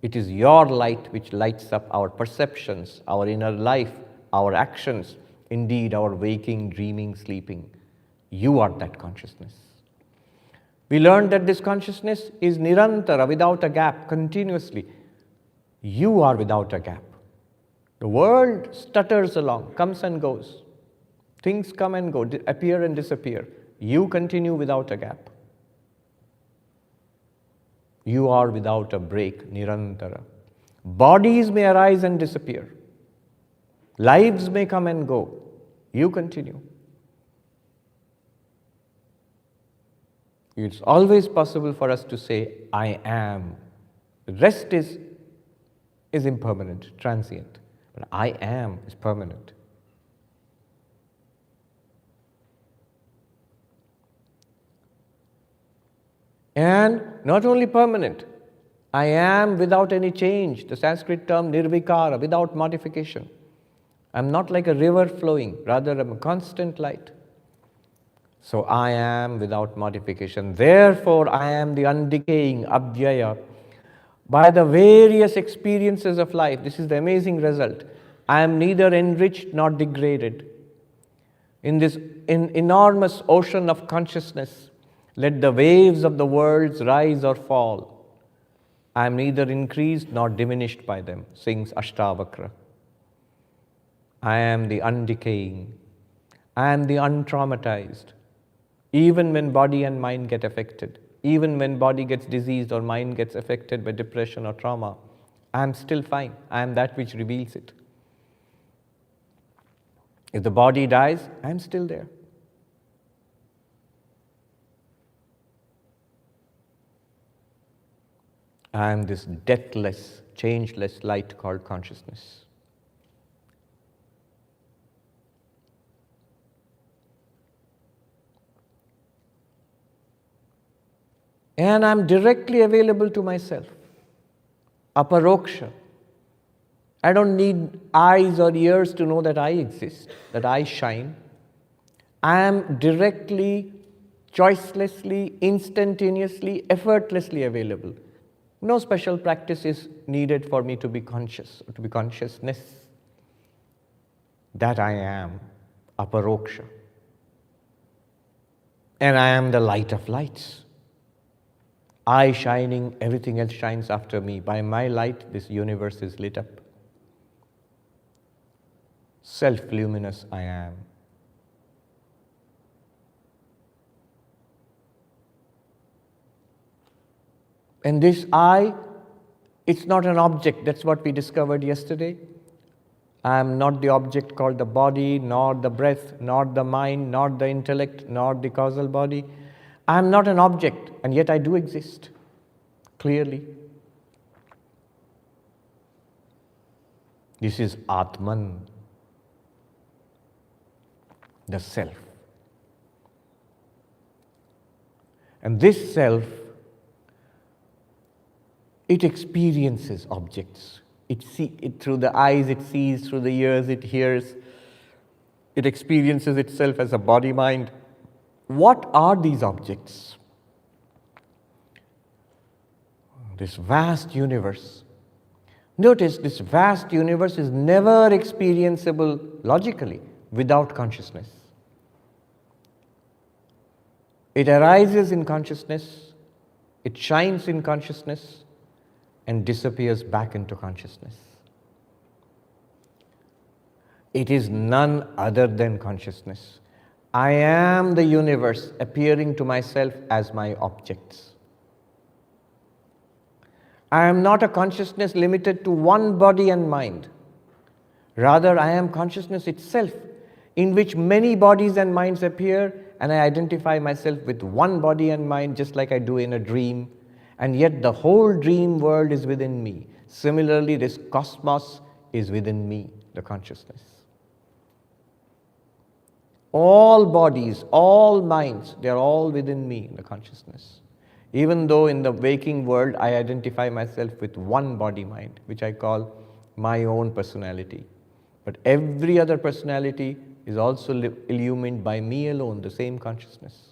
It is your light which lights up our perceptions, our inner life, our actions, indeed our waking, dreaming, sleeping. You are that consciousness. We learned that this consciousness is nirantara, without a gap, continuously. You are without a gap. The world stutters along, comes and goes. Things come and go, appear and disappear. You continue without a gap. You are without a break, nirantara. Bodies may arise and disappear. Lives may come and go. You continue. It's always possible for us to say, I am. The rest is impermanent, transient. But I am is permanent. And not only permanent, I am without any change. The Sanskrit term nirvikara, without modification. I'm not like a river flowing, rather I'm a constant light. So I am without modification. Therefore, I am the undecaying abhyaya. By the various experiences of life, this is the amazing result. I am neither enriched nor degraded. In this enormous ocean of consciousness, let the waves of the worlds rise or fall. I am neither increased nor diminished by them, sings Ashtavakra. I am the undecaying. I am the untraumatized. Even when body and mind get affected, even when body gets diseased or mind gets affected by depression or trauma, I am still fine. I am that which reveals it. If the body dies, I am still there. I am this deathless, changeless light called consciousness. And I'm directly available to myself. Aparoksha. I don't need eyes or ears to know that I exist, that I shine. I am directly, choicelessly, instantaneously, effortlessly available. No special practice is needed for me to be conscious, or to be consciousness. That I am, aparoksha. And I am the light of lights. I shining, everything else shines after me. By my light, this universe is lit up. Self-luminous I am. And this I, it's not an object. That's what we discovered yesterday. I am not the object called the body, nor the breath, nor the mind, nor the intellect, nor the causal body. I am not an object, and yet I do exist, clearly. This is Atman, the self. And this self, it experiences objects. It through the eyes it sees, through the ears it hears. It experiences itself as a body-mind. What are these objects? This vast universe. Notice this vast universe is never experienceable logically without consciousness. It arises in consciousness, it shines in consciousness, and disappears back into consciousness. It is none other than consciousness. I am the universe appearing to myself as my objects. I am not a consciousness limited to one body and mind. Rather, I am consciousness itself, in which many bodies and minds appear, and I identify myself with one body and mind just like I do in a dream, and yet the whole dream world is within me. Similarly, this cosmos is within me, the consciousness. All bodies, all minds, they are all within me, the consciousness. Even though in the waking world I identify myself with one body-mind, which I call my own personality. But every other personality is also illumined by me alone, the same consciousness.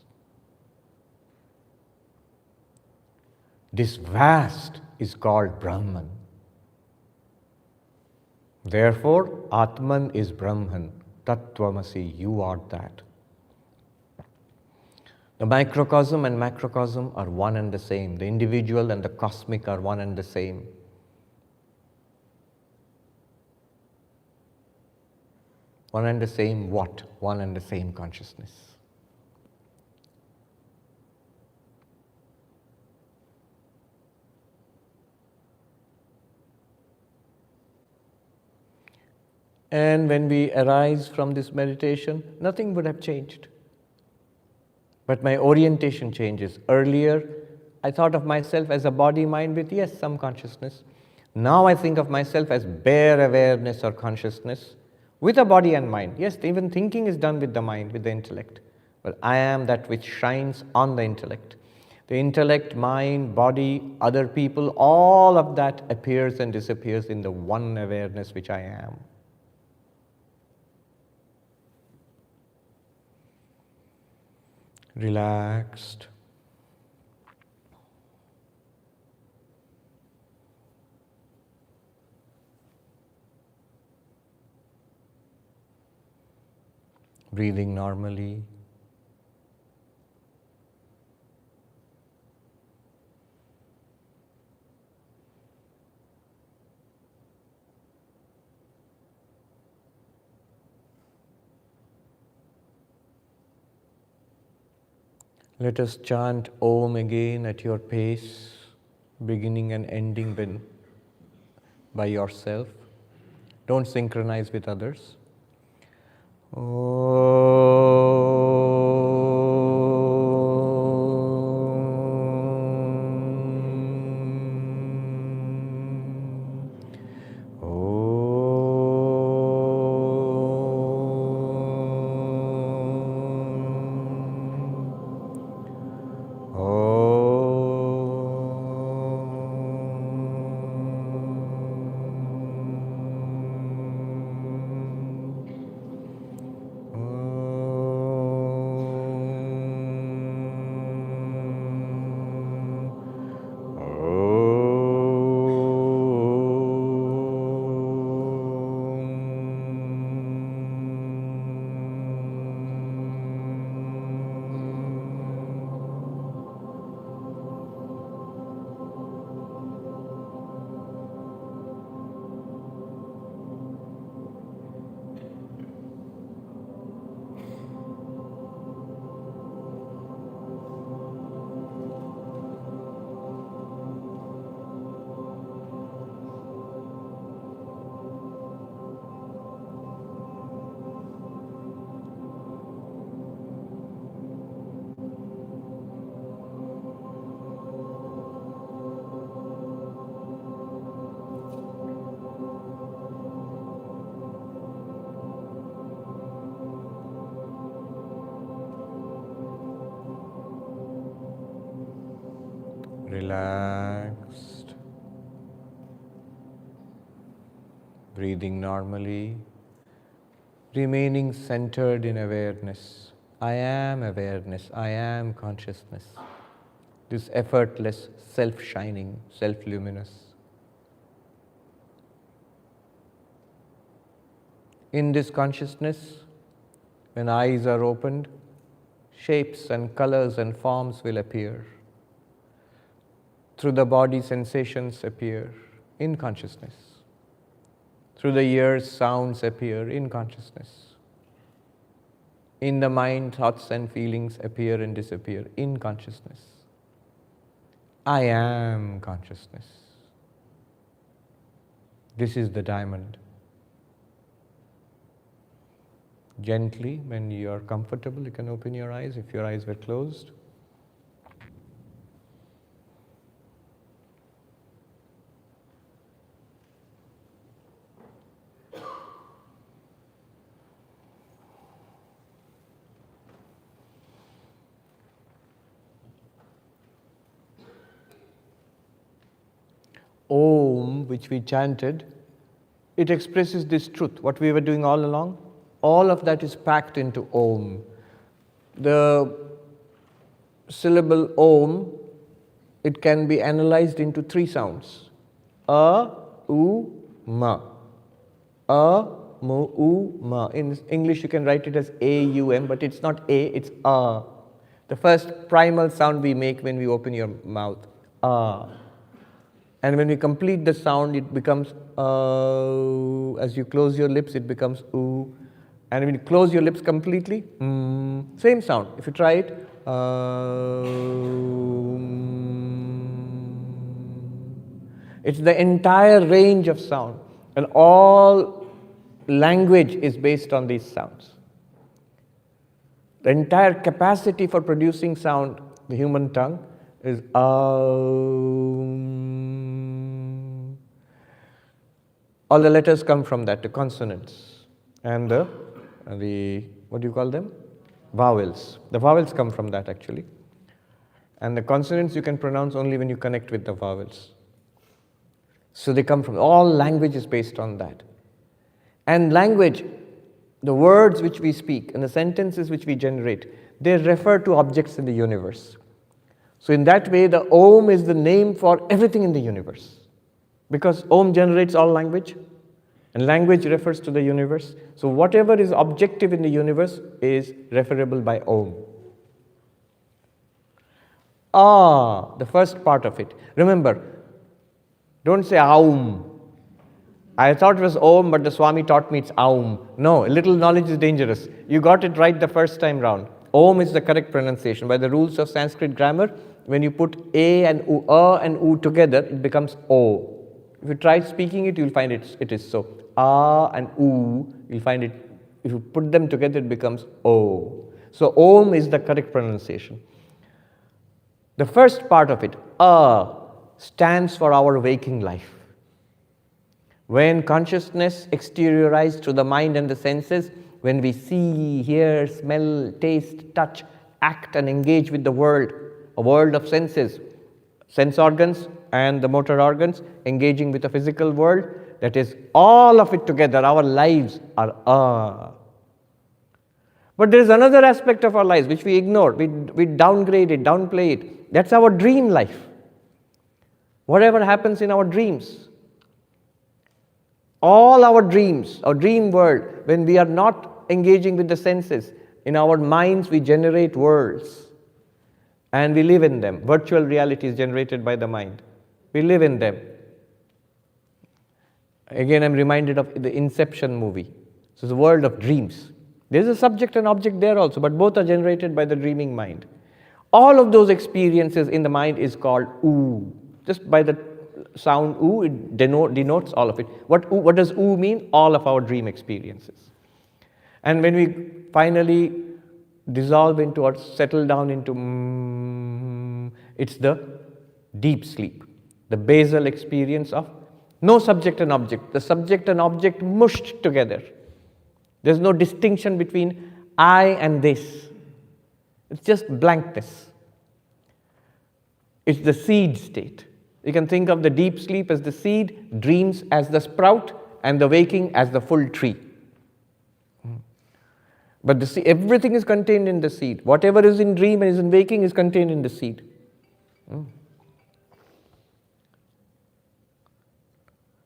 This vast is called Brahman. Therefore, Atman is Brahman. Tattvamasi, you are that. The microcosm and macrocosm are one and the same. The individual and the cosmic are one and the same. One and the same what? One and the same consciousness. And when we arise from this meditation, nothing would have changed. But my orientation changes. Earlier, I thought of myself as a body-mind with, yes, some consciousness. Now I think of myself as bare awareness or consciousness with a body and mind. Yes, even thinking is done with the mind, with the intellect. But I am that which shines on the intellect. The intellect, mind, body, other people, all of that appears and disappears in the one awareness which I am. Relaxed. Breathing normally. Let us chant Om again at your pace, beginning and ending by yourself. Don't synchronize with others. Relaxed. Breathing normally. Remaining centered in awareness. I am awareness. I am consciousness. This effortless, self-shining, self-luminous. In this consciousness, when eyes are opened, shapes and colors and forms will appear. Through the body, sensations appear in consciousness. Through the ears, sounds appear in consciousness. In the mind, thoughts and feelings appear and disappear in consciousness. I am consciousness. This is the diamond. Gently, when you are comfortable, you can open your eyes if your eyes were closed. Om, which we chanted, it expresses this truth, what we were doing all along. All of that is packed into Om. The syllable Om, it can be analyzed into three sounds. A, U, Ma. A, Mu, U, Ma. In English you can write it as A-U-M, but it's not A, it's A. The first primal sound we make when we open your mouth. A. And when we complete the sound, it becomes as you close your lips, it becomes oo. And when you close your lips completely, same sound. If you try it, it's the entire range of sound. And all language is based on these sounds. The entire capacity for producing sound, the human tongue, is all the letters come from that, the consonants, and the what do you call them? Vowels. The vowels come from that actually. And the consonants you can pronounce only when you connect with the vowels. So they come from, all language is based on that. And language, the words which we speak and the sentences which we generate, they refer to objects in the universe. So in that way, the Om is the name for everything in the universe. Because Om generates all language, and language refers to the universe. So whatever is objective in the universe is referable by Om. The first part of it. Remember, don't say Aum. I thought it was Om, but the Swami taught me it's Aum. No, a little knowledge is dangerous. You got it right the first time round. Om is the correct pronunciation. By the rules of Sanskrit grammar, when you put A and U together, it becomes O. If you try speaking it, you'll find it is so. A and U, you'll find it, if you put them together, it becomes O. So Om is the correct pronunciation. The first part of it, stands for our waking life. When consciousness exteriorized through the mind and the senses, when we see, hear, smell, taste, touch, act and engage with the world, a world of senses, sense organs and the motor organs engaging with the physical world, that is all of it together, our lives are But there is another aspect of our lives which we ignore, we downgrade it, downplay it. That's our dream life. Whatever happens in our dreams. All our dreams, our dream world, when we are not engaging with the senses, in our minds we generate worlds and we live in them. Virtual reality is generated by the mind. We live in them. Again, I'm reminded of the Inception movie. So it's a world of dreams. There's a subject and object there also, but both are generated by the dreaming mind. All of those experiences in the mind is called U. Just by the sound U, it denotes all of it. What does U mean? All of our dream experiences. And when we finally dissolve into or settle down into it's the deep sleep, the basal experience of no subject and object. The subject and object mushed together. There's no distinction between I and this. It's just blankness. It's the seed state. You can think of the deep sleep as the seed, dreams as the sprout, and the waking as the full tree. But everything is contained in the seed. Whatever is in dream and is in waking is contained in the seed.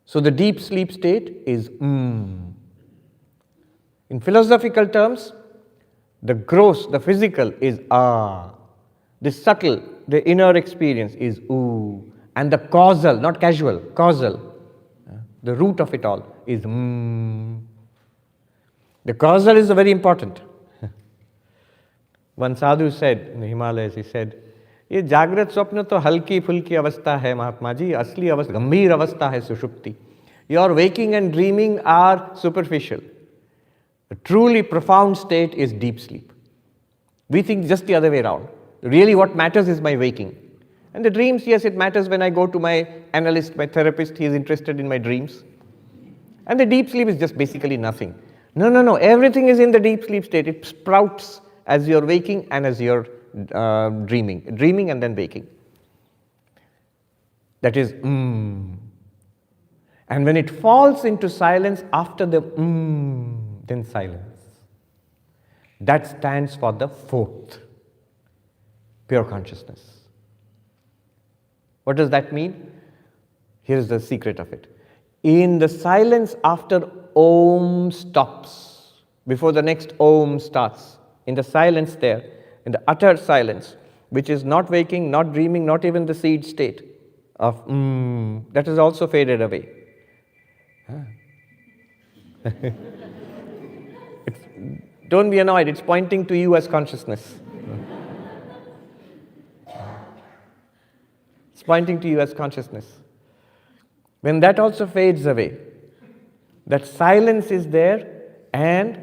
So the deep sleep state is In philosophical terms, the gross, the physical is The subtle, the inner experience is U. And the causal, not casual, causal, the root of it all is The causal is very important. One sadhu said in the Himalayas, he said, ये जागृत स्वप्न तो हल्की फुल्की अवस्था है महात्मा जी, असली अवस्था गंभीर अवस्था है सुषुप्ति. Your waking and dreaming are superficial. A truly profound state is deep sleep. We think just the other way around. Really what matters is my waking. And the dreams, yes, it matters when I go to my analyst, my therapist, he is interested in my dreams. And the deep sleep is just basically nothing. No. Everything is in the deep sleep state. It sprouts as you're waking and as you're dreaming and then waking. That is And when it falls into silence after the then silence. That stands for the fourth, pure consciousness. What does that mean? Here's the secret of it. In the silence after Om stops, before the next Om starts, in the silence there, in the utter silence, which is not waking, not dreaming, not even the seed state of that has also faded away. Don't be annoyed, it's pointing to you as consciousness. It's pointing to you as consciousness. When that also fades away, That silence is there, and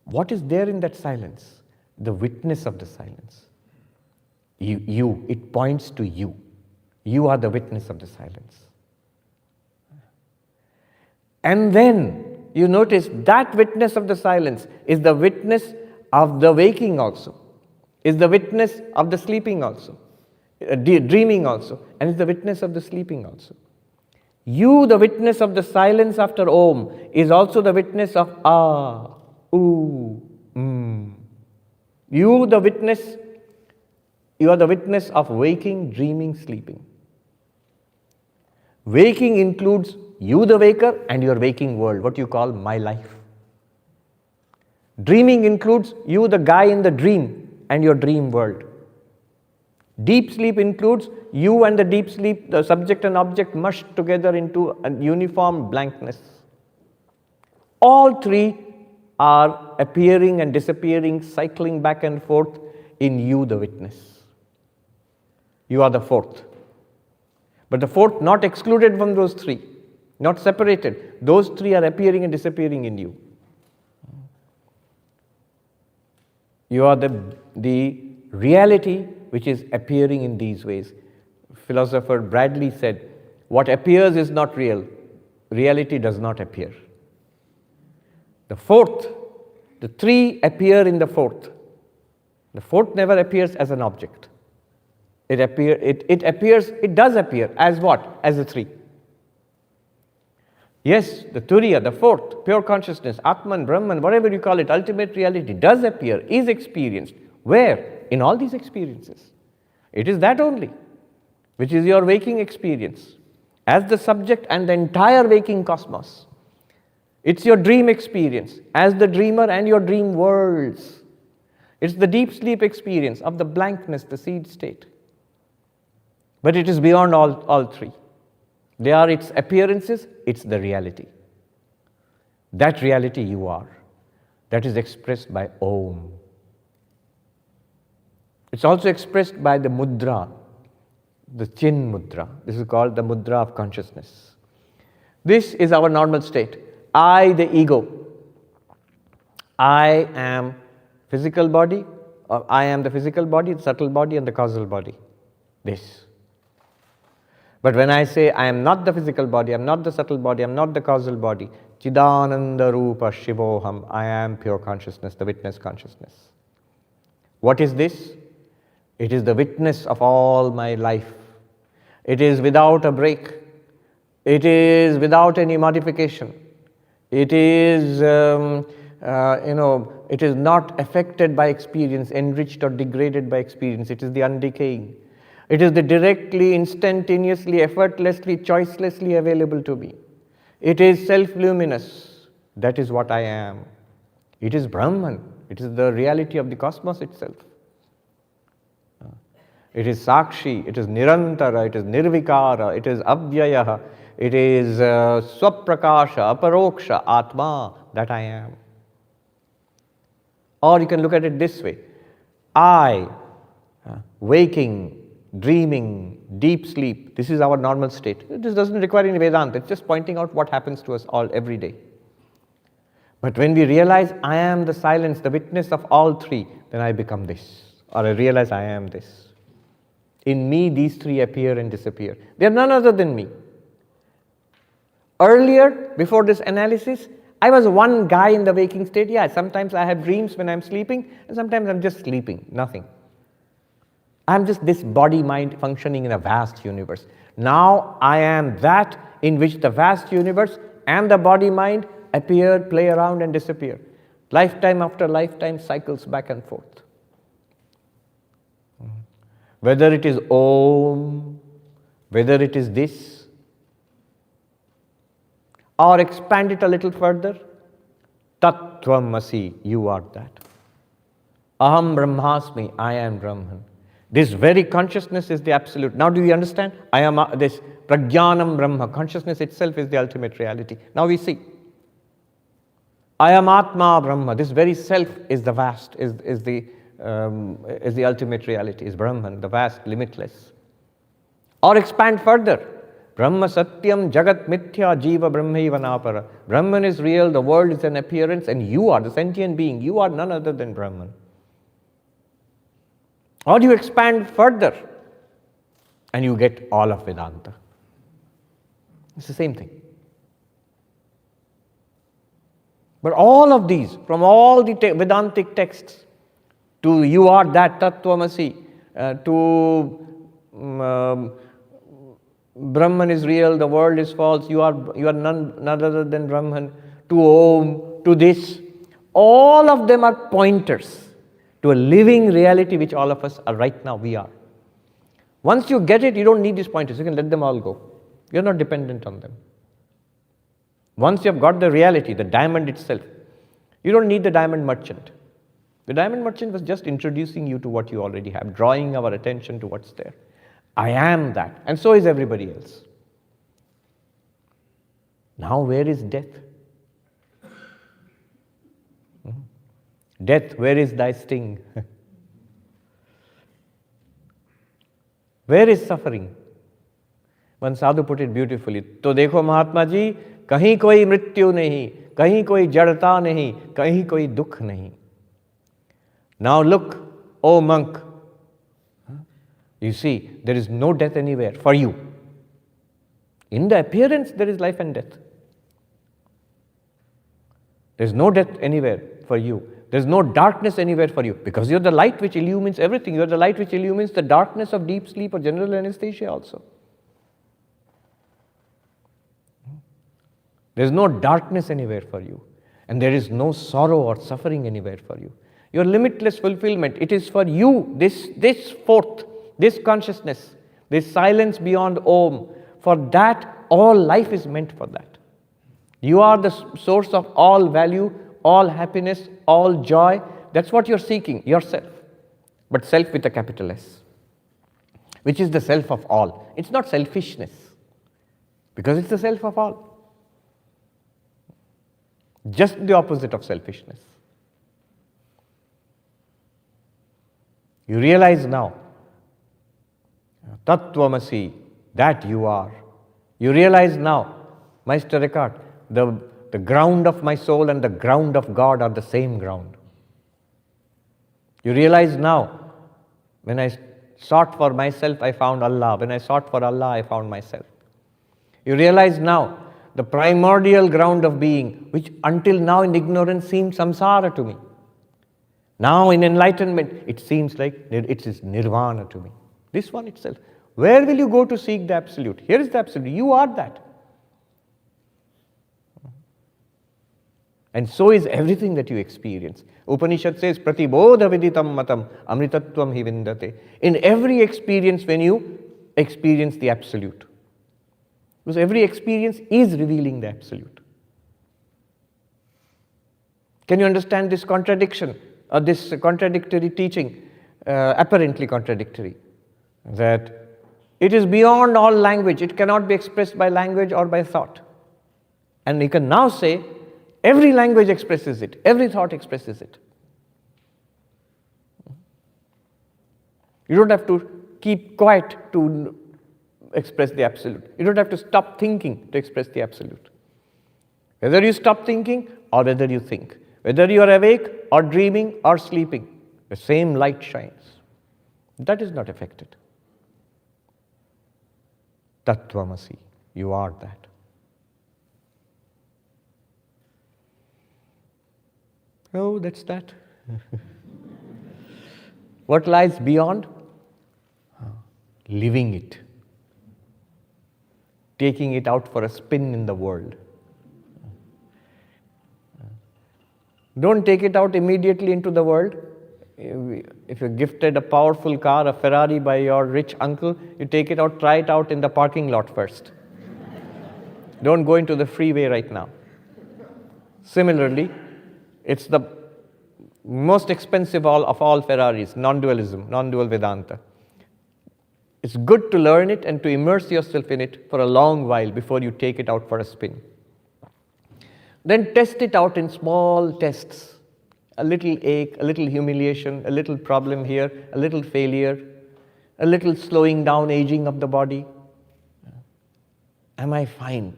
what is there in that silence? The witness of the silence. You, it points to you. You are the witness of the silence. And then you notice that witness of the silence is the witness of the waking also, is the witness of the sleeping also, dreaming also, and is the witness of the sleeping also. You, the witness of the silence after Om, is also the witness of Ah, Ooh, You, the witness, you are the witness of waking, dreaming, sleeping. Waking includes you, the waker, and your waking world, what you call my life. Dreaming includes you, the guy in the dream, and your dream world. Deep sleep includes you and the deep sleep, the subject and object mushed together into a uniform blankness. All three are appearing and disappearing, cycling back and forth in you, the witness. You are the fourth. But the fourth not excluded from those three, not separated. Those three are appearing and disappearing in you. You are the reality which is appearing in these ways. Philosopher Bradley said, what appears is not real. Reality does not appear. The fourth, the three appear in the fourth. The fourth never appears as an object. It does appear as what? As the three. Yes, the Turiya, the fourth, pure consciousness, Atman, Brahman, whatever you call it, ultimate reality does appear, is experienced. Where? In all these experiences. It is that only, which is your waking experience, as the subject and the entire waking cosmos. It's your dream experience, as the dreamer and your dream worlds. It's the deep sleep experience of the blankness, the seed state. But it is beyond all three. They are its appearances, it's the reality. That reality you are. That is expressed by Om. It's also expressed by the mudra, the chin mudra. This is called the mudra of consciousness. This is our normal state. I, the ego. I am physical body, or I am the physical body, the subtle body, and the causal body. This. But when I say I am not the physical body, I am not the subtle body, I am not the causal body, Chidananda Rupa Shivoham, I am pure consciousness, the witness consciousness. What is this? It is the witness of all my life. It is without a break. It is without any modification. It is, it is not affected by experience, enriched or degraded by experience. It is the undecaying. It is the directly, instantaneously, effortlessly, choicelessly available to me. It is self-luminous. That is what I am. It is Brahman. It is the reality of the cosmos itself. It is Sakshi, it is Nirantara, it is Nirvikara, it is Avyaya, it is Swaprakasha, Aparoksha, Atma, that I am. Or you can look at it this way. I, waking, dreaming, deep sleep, this is our normal state. This doesn't require any Vedanta, it's just pointing out what happens to us all every day. But when we realize I am the silence, the witness of all three, then I become this, or I realize I am this. In me, these three appear and disappear. They are none other than me. Earlier, before this analysis, I was one guy in the waking state. Yeah, sometimes I have dreams when I'm sleeping, and sometimes I'm just sleeping, nothing. I'm just this body-mind functioning in a vast universe. Now I am that in which the vast universe and the body-mind appear, play around, and disappear. Lifetime after lifetime cycles back and forth. Whether it is Om, whether it is this, or expand it a little further, Tattvamasi, you are that. Aham Brahmasmi, I am Brahman. This very consciousness is the absolute. Now do you understand? I am this Prajnanam Brahma, consciousness itself is the ultimate reality. Now we see. I am Atma Brahma, this very self is the vast, is the ultimate reality, is Brahman, the vast, limitless. Or expand further. Brahma Satyam Jagat Mithya Jiva Brahmaiva Napara. Brahman is real, the world is an appearance, and you are the sentient being. You are none other than Brahman. Or you expand further and you get all of Vedanta. It's the same thing. But all of these, from all the Vedantic texts, to you are that Tattvamasi, to Brahman is real, the world is false, you are none other than Brahman, to Om, to this, all of them are pointers to a living reality which all of us are right now, we are. Once you get it, you don't need these pointers, you can let them all go. You're not dependent on them. Once you have got the reality, the diamond itself, you don't need the diamond merchant. The diamond merchant was just introducing you to what you already have, drawing our attention to what's there. I am that, and so is everybody else. Now where is death? Death, where is thy sting? Where is suffering? One sadhu put it beautifully. To dekho Mahatma ji, kahin koi mrityu nahi, kahin koi jadta nahi, kahin koi dukh nahi. Now look, O monk, you see, there is no death anywhere for you. In the appearance, there is life and death. There is no death anywhere for you. There is no darkness anywhere for you, because you are the light which illumines everything. You are the light which illumines the darkness of deep sleep or general anesthesia also. There is no darkness anywhere for you, and there is no sorrow or suffering anywhere for you. Your limitless fulfillment, it is for you, this fourth, this consciousness, this silence beyond Om. For that, all life is meant for that. You are the source of all value, all happiness, all joy. That's what you're seeking, yourself. But self with a capital S, which is the self of all. It's not selfishness, because it's the self of all. Just the opposite of selfishness. You realize now, Tattvamasi, that you are. You realize now, Meister Eckhart, the ground of my soul and the ground of God are the same ground. You realize now, when I sought for myself, I found Allah. When I sought for Allah, I found myself. You realize now, the primordial ground of being, which until now in ignorance seemed samsara to me. Now in enlightenment, it seems like it is nirvana to me. This one itself. Where will you go to seek the absolute? Here is the absolute. You are that. And so is everything that you experience. Upanishad says, Pratibodha viditam matam amritatvam hi vindate. In every experience, when you experience the absolute. Because every experience is revealing the absolute. Can you understand this contradiction, or this contradictory teaching, apparently contradictory? That it is beyond all language, it cannot be expressed by language or by thought. And you can now say, every language expresses it, every thought expresses it. You don't have to keep quiet to express the absolute. You don't have to stop thinking to express the absolute. Whether you stop thinking or whether you think, whether you are awake or dreaming or sleeping, the same light shines. That is not affected. Tattvamasi, you are that. Oh, that's that. What lies beyond? Living it. Taking it out for a spin in the world. Don't take it out immediately into the world. If you're gifted a powerful car, a Ferrari by your rich uncle, you take it out, try it out in the parking lot first. Don't go into the freeway right now. Similarly, it's the most expensive of all Ferraris, non-dualism, non-dual Vedanta. It's good to learn it and to immerse yourself in it for a long while before you take it out for a spin. Then test it out in small tests. A little ache, a little humiliation, a little problem here, a little failure, a little slowing down, aging of the body. Am I fine?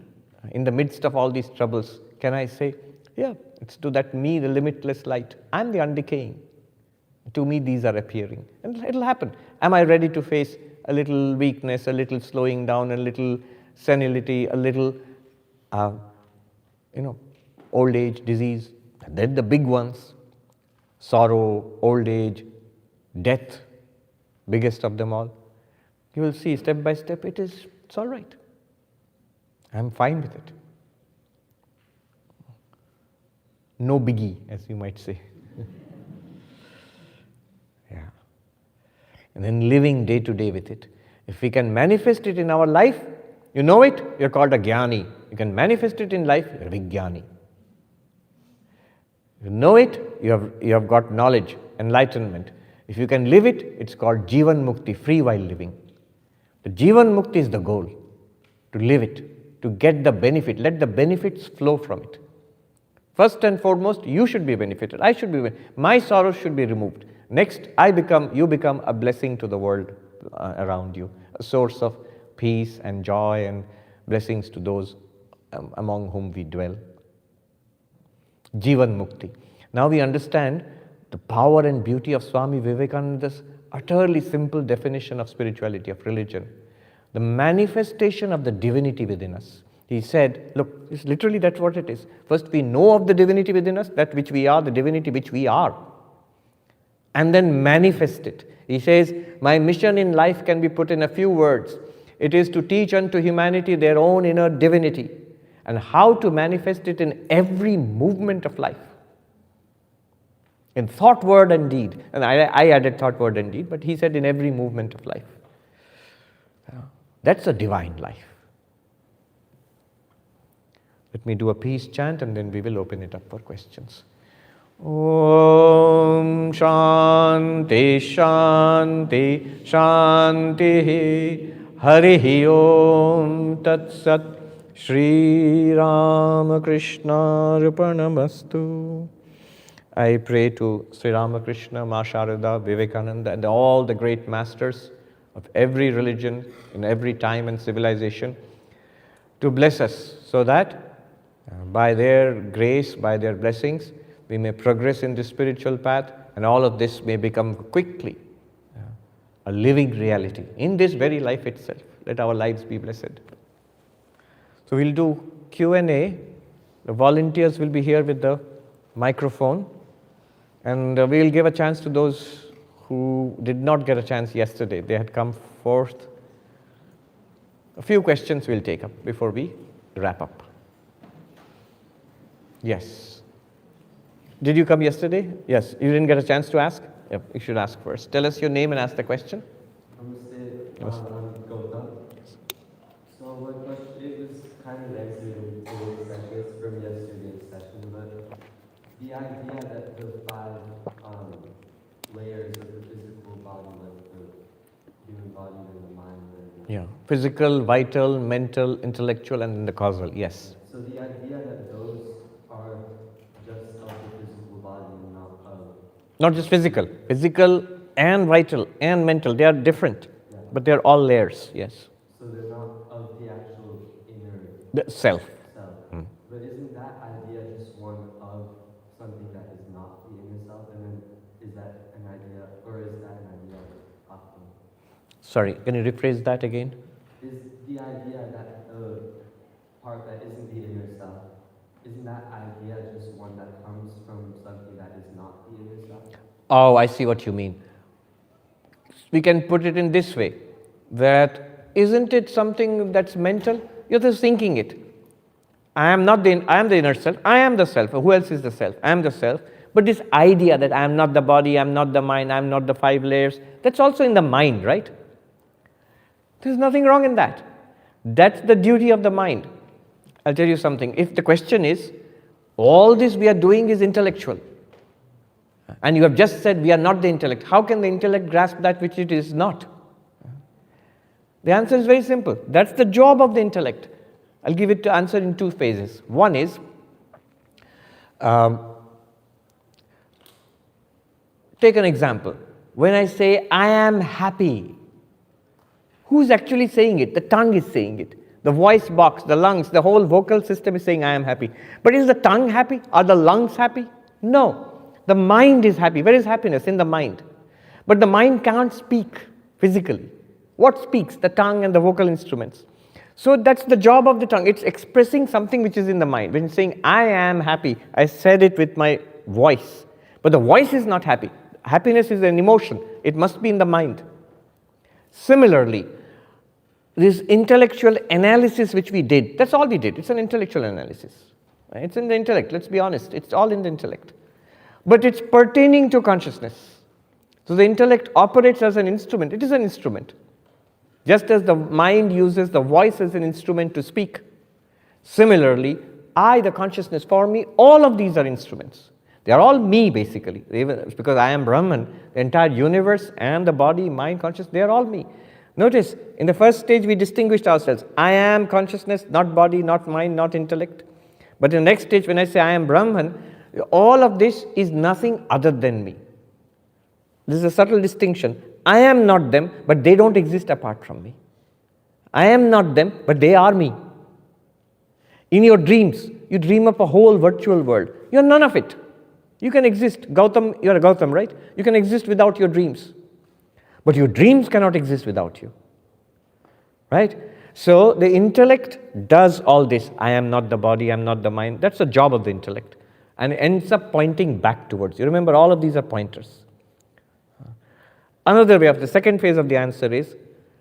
In the midst of all these troubles, can I say, yeah, it's to that me, the limitless light. I'm the undecaying. To me, these are appearing. And it'll happen. Am I ready to face a little weakness, a little slowing down, a little senility, a little, old age, disease? And then the big ones, sorrow, old age, death, biggest of them all. You will see step by step, it's all right. I'm fine with it. No biggie, as you might say. Yeah. And then living day to day with it. If we can manifest it in our life, you know it, you're called a jnani. You can manifest it in life, you're a vijnani. You know it, you have got knowledge, enlightenment. If you can live it, it's called Jivan Mukti, free while living. The Jivan Mukti is the goal, to live it, to get the benefit, let the benefits flow from it. First and foremost, you should be benefited, I should be benefited. My sorrows should be removed. Next, you become a blessing to the world around you, a source of peace and joy and blessings to those among whom we dwell. Jivan Mukti. Now we understand the power and beauty of Swami Vivekananda's utterly simple definition of spirituality, of religion. The manifestation of the divinity within us. He said, look, it's literally that's what it is. First we know of the divinity within us, that which we are, the divinity which we are. And then manifest it. He says, my mission in life can be put in a few words. It is to teach unto humanity their own inner divinity and how to manifest it in every movement of life. In thought, word and deed. And I added thought, word and deed, but he said in every movement of life. That's a divine life. Let me do a peace chant and then we will open it up for questions. Om Shanti Shanti Shanti Harihi Om Tat Sat Shri Ramakrishna Arpanamastu. I pray to Sri Ramakrishna, Ma Sharada, Vivekananda and all the great masters of every religion in every time and civilization to bless us so that by their grace, by their blessings, we may progress in the spiritual path and all of this may become quickly a living reality in this very life itself. Let our lives be blessed. So we'll do Q&A. The volunteers will be here with the microphone and we'll give a chance to those who did not get a chance yesterday. They had come forth. A few questions we'll take up before we wrap up. Yes. Did you come yesterday? Yes. You didn't get a chance to ask? Yep. You should ask first. Tell us your name and ask the question. Namaste. Gautam. So my question, it was kind of answering today's session from yesterday's session, but the idea that the five layers of the physical body, like the human body and the mind. Yeah. Physical, vital, mental, intellectual, and then the causal. Yes. So the idea that those are just of the physical body and not of... Not just physical. Physical and vital and mental. They are different. Yeah. But they are all layers. Yes. So they're not of the actual inner... The self. But isn't that idea just one of something that is not the inner self? And then is that an idea, or is that an idea of them? Sorry, can you rephrase that again? Is the idea that the part that isn't the inner self, isn't that idea just one that comes from something that is not the inner self? Oh, I see what you mean. We can put it in this way, that isn't it something that's mental? You're just thinking it. I am the inner self, I am the self. Who else is the self? I am the self. But this idea that I am not the body, I am not the mind, I am not the five layers, that's also in the mind, right? There's nothing wrong in that. That's the duty of the mind. I'll tell you something. If the question is, all this we are doing is intellectual, and you have just said we are not the intellect, how can the intellect grasp that which it is not? The answer is very simple. That's the job of the intellect. I'll give it to answer in two phases. One is, take an example. When I say, I am happy, who's actually saying it? The tongue is saying it. The voice box, the lungs, the whole vocal system is saying, I am happy. But is the tongue happy? Are the lungs happy? No. The mind is happy. Where is happiness? In the mind. But the mind can't speak physically. What speaks? The tongue and the vocal instruments. So that's the job of the tongue. It's expressing something which is in the mind. When it's saying, I am happy, I said it with my voice. But the voice is not happy. Happiness is an emotion. It must be in the mind. Similarly, this intellectual analysis which we did, that's all we did. It's an intellectual analysis. It's in the intellect, let's be honest. It's all in the intellect. But it's pertaining to consciousness. So the intellect operates as an instrument. It is an instrument. Just as the mind uses the voice as an instrument to speak. Similarly, I, the consciousness, for me, all of these are instruments. They are all me, basically. Even because I am Brahman, the entire universe and the body, mind, consciousness, they are all me. Notice, in the first stage, we distinguished ourselves. I am consciousness, not body, not mind, not intellect. But in the next stage, when I say I am Brahman, all of this is nothing other than me. This is a subtle distinction. I am not them, but they don't exist apart from me. I am not them, but they are me. In your dreams, you dream up a whole virtual world. You are none of it. You can exist. Gautam, you are a Gautam, right? You can exist without your dreams. But your dreams cannot exist without you. Right? So the intellect does all this. I am not the body, I am not the mind. That's the job of the intellect. And it ends up pointing back towards you. Remember, all of these are pointers. Another way of the second phase of the answer is,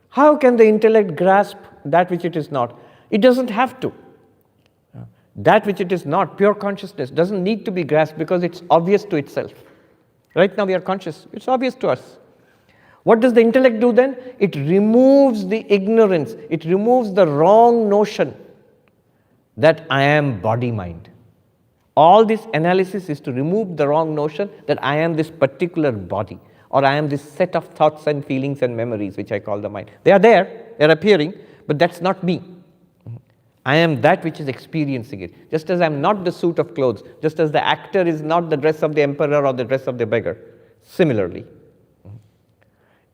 how can the intellect grasp that which it is not? It doesn't have to. That which it is not, pure consciousness, doesn't need to be grasped because it's obvious to itself. Right now we are conscious. It's obvious to us. What does the intellect do then? It removes the ignorance. It removes the wrong notion that I am body-mind. All this analysis is to remove the wrong notion that I am this particular body, or I am this set of thoughts and feelings and memories, which I call the mind. They are there, they are appearing, but that's not me. I am that which is experiencing it. Just as I am not the suit of clothes, just as the actor is not the dress of the emperor or the dress of the beggar. Similarly.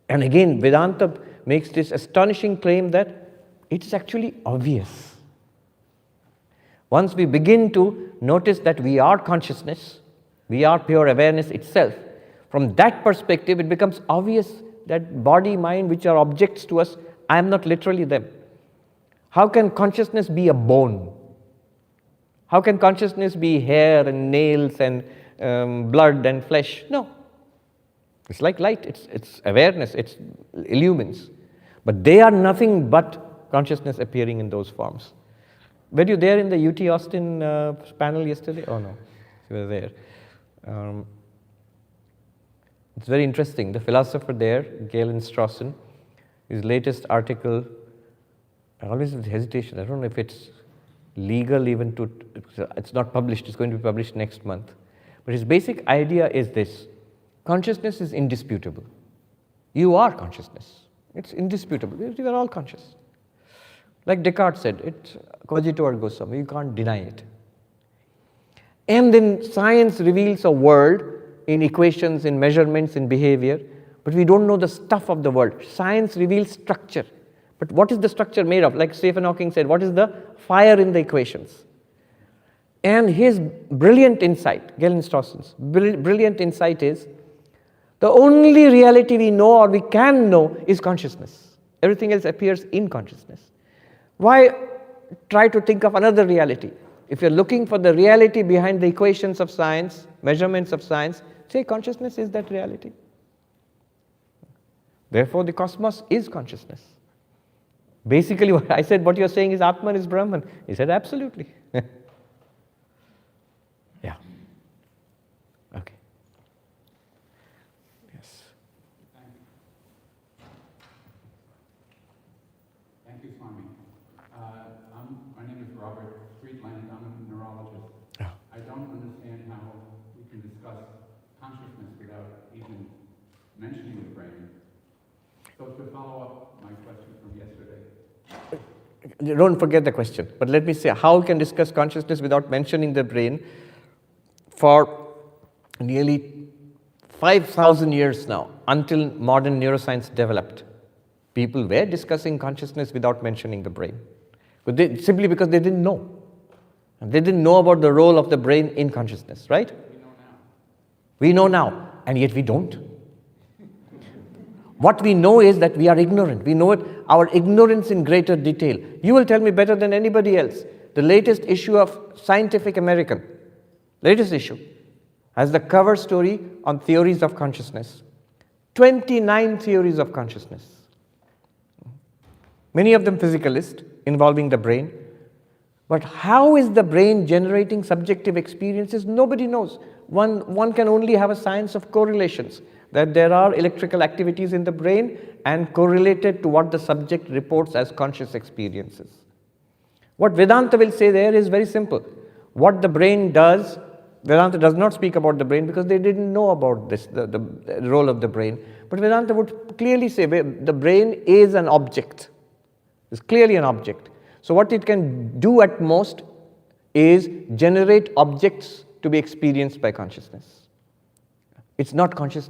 And again, Vedanta makes this astonishing claim that it's actually obvious. Once we begin to notice that we are consciousness, we are pure awareness itself, from that perspective it becomes obvious that body, mind, which are objects to us, I am not literally them. How can consciousness be a bone? How can consciousness be hair and nails and blood and flesh? No. It's like light, it's awareness, it illumines. But they are nothing but consciousness appearing in those forms. Were you there in the UT Austin panel yesterday? Oh no, you were there. It's very interesting. The philosopher there, Galen Strawson, his latest article, I always have hesitation. I don't know if it's legal even to, it's not published, it's going to be published next month. But his basic idea is this: consciousness is indisputable. You are consciousness. It's indisputable. You are all conscious. Like Descartes said, it's cogito ergo sum. You can't deny it. And then science reveals a world in equations, in measurements, in behavior, but we don't know the stuff of the world. Science reveals structure. But what is the structure made of? Like Stephen Hawking said, what is the fire in the equations? And his brilliant insight, Galen Strawson's brilliant insight is, the only reality we know or we can know is consciousness. Everything else appears in consciousness. Why try to think of another reality? If you're looking for the reality behind the equations of science, measurements of science, say consciousness is that reality. Therefore, the cosmos is consciousness. Basically, what I said, what you're saying is Atman is Brahman. He said, absolutely. Yeah. Okay. Yes. Thank you, Swami. My name is Robert Friedland. I'm a neurologist. Oh. I don't understand how we can discuss consciousness without even mentioning the brain. So to follow up my question from yesterday. Don't forget the question, but let me say, how we can discuss consciousness without mentioning the brain? For nearly 5,000 years now, until modern neuroscience developed, people were discussing consciousness without mentioning the brain. But simply because they didn't know. And they didn't know about the role of the brain in consciousness, right? We know now, and yet we don't. What we know is that we are ignorant. We know it, our ignorance in greater detail. You will tell me better than anybody else. The latest issue of Scientific American, latest issue, has the cover story on theories of consciousness. 29 theories of consciousness. Many of them physicalist, involving the brain. But how is the brain generating subjective experiences? Nobody knows. One can only have a science of correlations, that there are electrical activities in the brain and correlated to what the subject reports as conscious experiences. What Vedanta will say there is very simple. What the brain does, Vedanta does not speak about the brain because they didn't know about this, the role of the brain. But Vedanta would clearly say the brain is an object. It's clearly an object. So what it can do at most is generate objects to be experienced by consciousness. It's not conscious.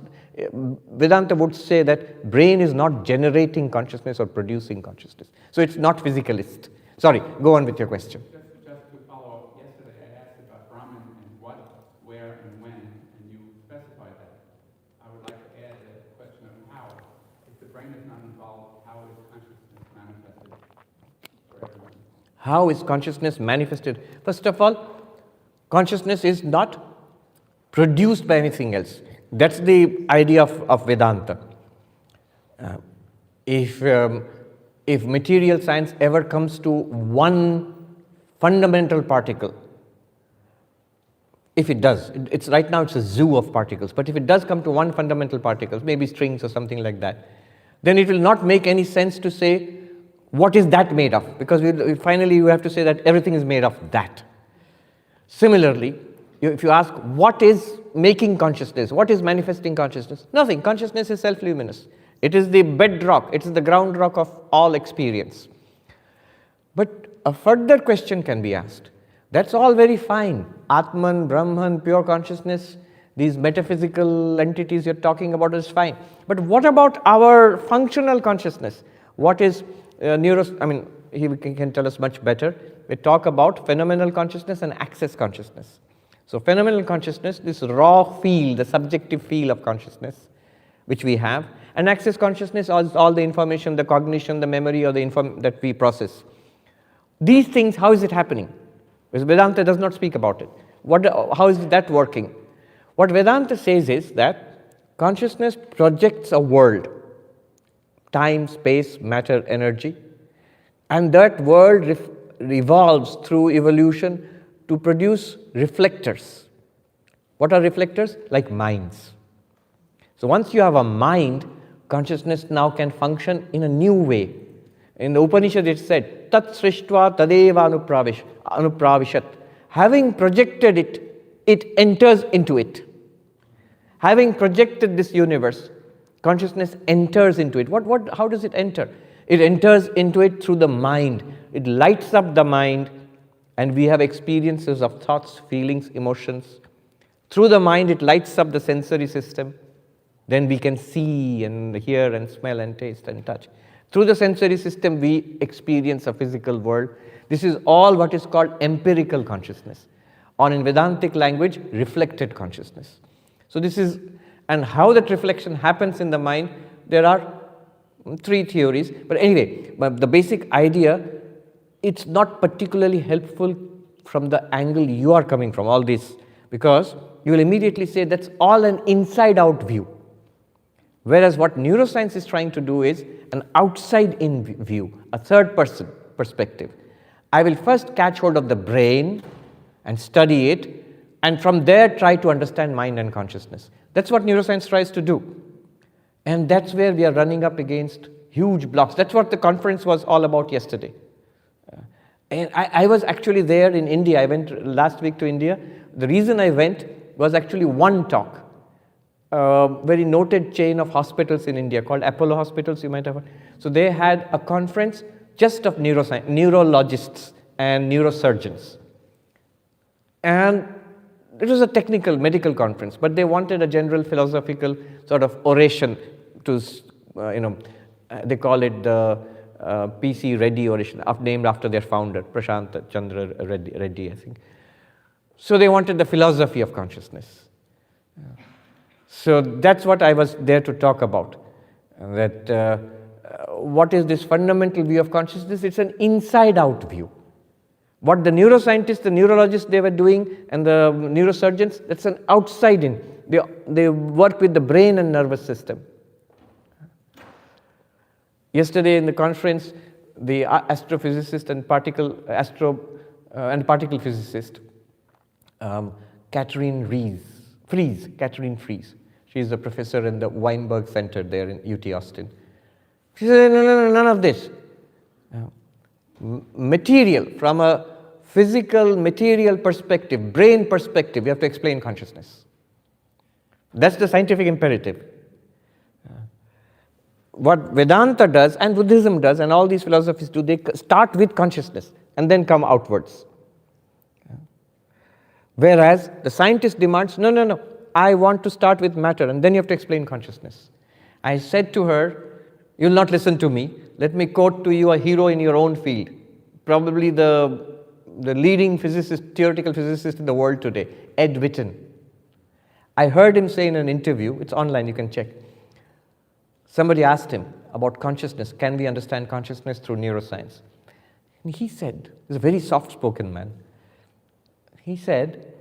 Vedanta would say that brain is not generating consciousness or producing consciousness. So it's not physicalist. Sorry, go on with your question. Just to follow up, yesterday I asked about Brahman and what, where, and when, and you specified that. I would like to add a question of how. If the brain is not involved, how is consciousness manifested for everyone? How is consciousness manifested? First of all, consciousness is not produced by anything else. That's the idea of Vedanta. If material science ever comes to one fundamental particle, if it does, it's right now it's a zoo of particles, but if it does come to one fundamental particle, maybe strings or something like that, then it will not make any sense to say, what is that made of? Because finally you have to say that everything is made of that. Similarly, if you ask, what is making consciousness? What is manifesting consciousness? Nothing. Consciousness is self-luminous. It is the bedrock. It is the ground rock of all experience. But a further question can be asked. That's all very fine. Atman, Brahman, pure consciousness, these metaphysical entities you're talking about is fine. But what about our functional consciousness? What is he can tell us much better. We talk about phenomenal consciousness and access consciousness. So phenomenal consciousness, this raw feel, the subjective feel of consciousness, which we have, and access consciousness is all the information, the cognition, the memory, or the that we process. These things, how is it happening? Because Vedanta does not speak about it. How is that working? What Vedanta says is that consciousness projects a world, time, space, matter, energy, and that world revolves through evolution to produce reflectors. What are reflectors? Like minds. So once you have a mind, consciousness now can function in a new way. In the Upanishad it said, Tat srishtva tadeva anupravishat. Having projected it, it enters into it. Having projected this universe, consciousness enters into it. How does it enter? It enters into it through the mind. It lights up the mind, and we have experiences of thoughts, feelings, emotions. Through the mind, it lights up the sensory system. Then we can see and hear and smell and taste and touch. Through the sensory system, we experience a physical world. This is all what is called empirical consciousness, or in Vedantic language, reflected consciousness. So this is, and how that reflection happens in the mind, there are 3 theories. But anyway, the basic idea, it's not particularly helpful from the angle you are coming from, all this, because you will immediately say that's all an inside-out view. Whereas what neuroscience is trying to do is an outside-in view, a third-person perspective. I will first catch hold of the brain and study it, and from there try to understand mind and consciousness. That's what neuroscience tries to do. And that's where we are running up against huge blocks. That's what the conference was all about yesterday. And I was actually there in India. I went last week to India. The reason I went was actually one talk. Very noted chain of hospitals in India called Apollo Hospitals, you might have heard. So they had a conference just of neurologists and neurosurgeons. And it was a technical medical conference, but they wanted a general philosophical sort of oration to, they call it the PC Reddy, named after their founder, Prashant Chandra Reddy, I think. So they wanted the philosophy of consciousness. So that's what I was there to talk about. That what is this fundamental view of consciousness? It's an inside-out view. What the neuroscientists, the neurologists they were doing, and the neurosurgeons, that's an outside-in. They work with the brain and nervous system. Yesterday in the conference, the astrophysicist and particle physicist, Catherine Fries. She's a professor in the Weinberg Center there in UT Austin. She said, no, none of this. Material, from a physical, material perspective, brain perspective, you have to explain consciousness. That's the scientific imperative. What Vedanta does, and Buddhism does, and all these philosophies do, they start with consciousness and then come outwards. Whereas the scientist demands, no, I want to start with matter, and then you have to explain consciousness. I said to her, you'll not listen to me. Let me quote to you a hero in your own field, probably the leading theoretical physicist in the world today, Ed Witten. I heard him say in an interview, it's online, you can check. Somebody asked him about consciousness. Can we understand consciousness through neuroscience? And he said, he's a very soft-spoken man. He said,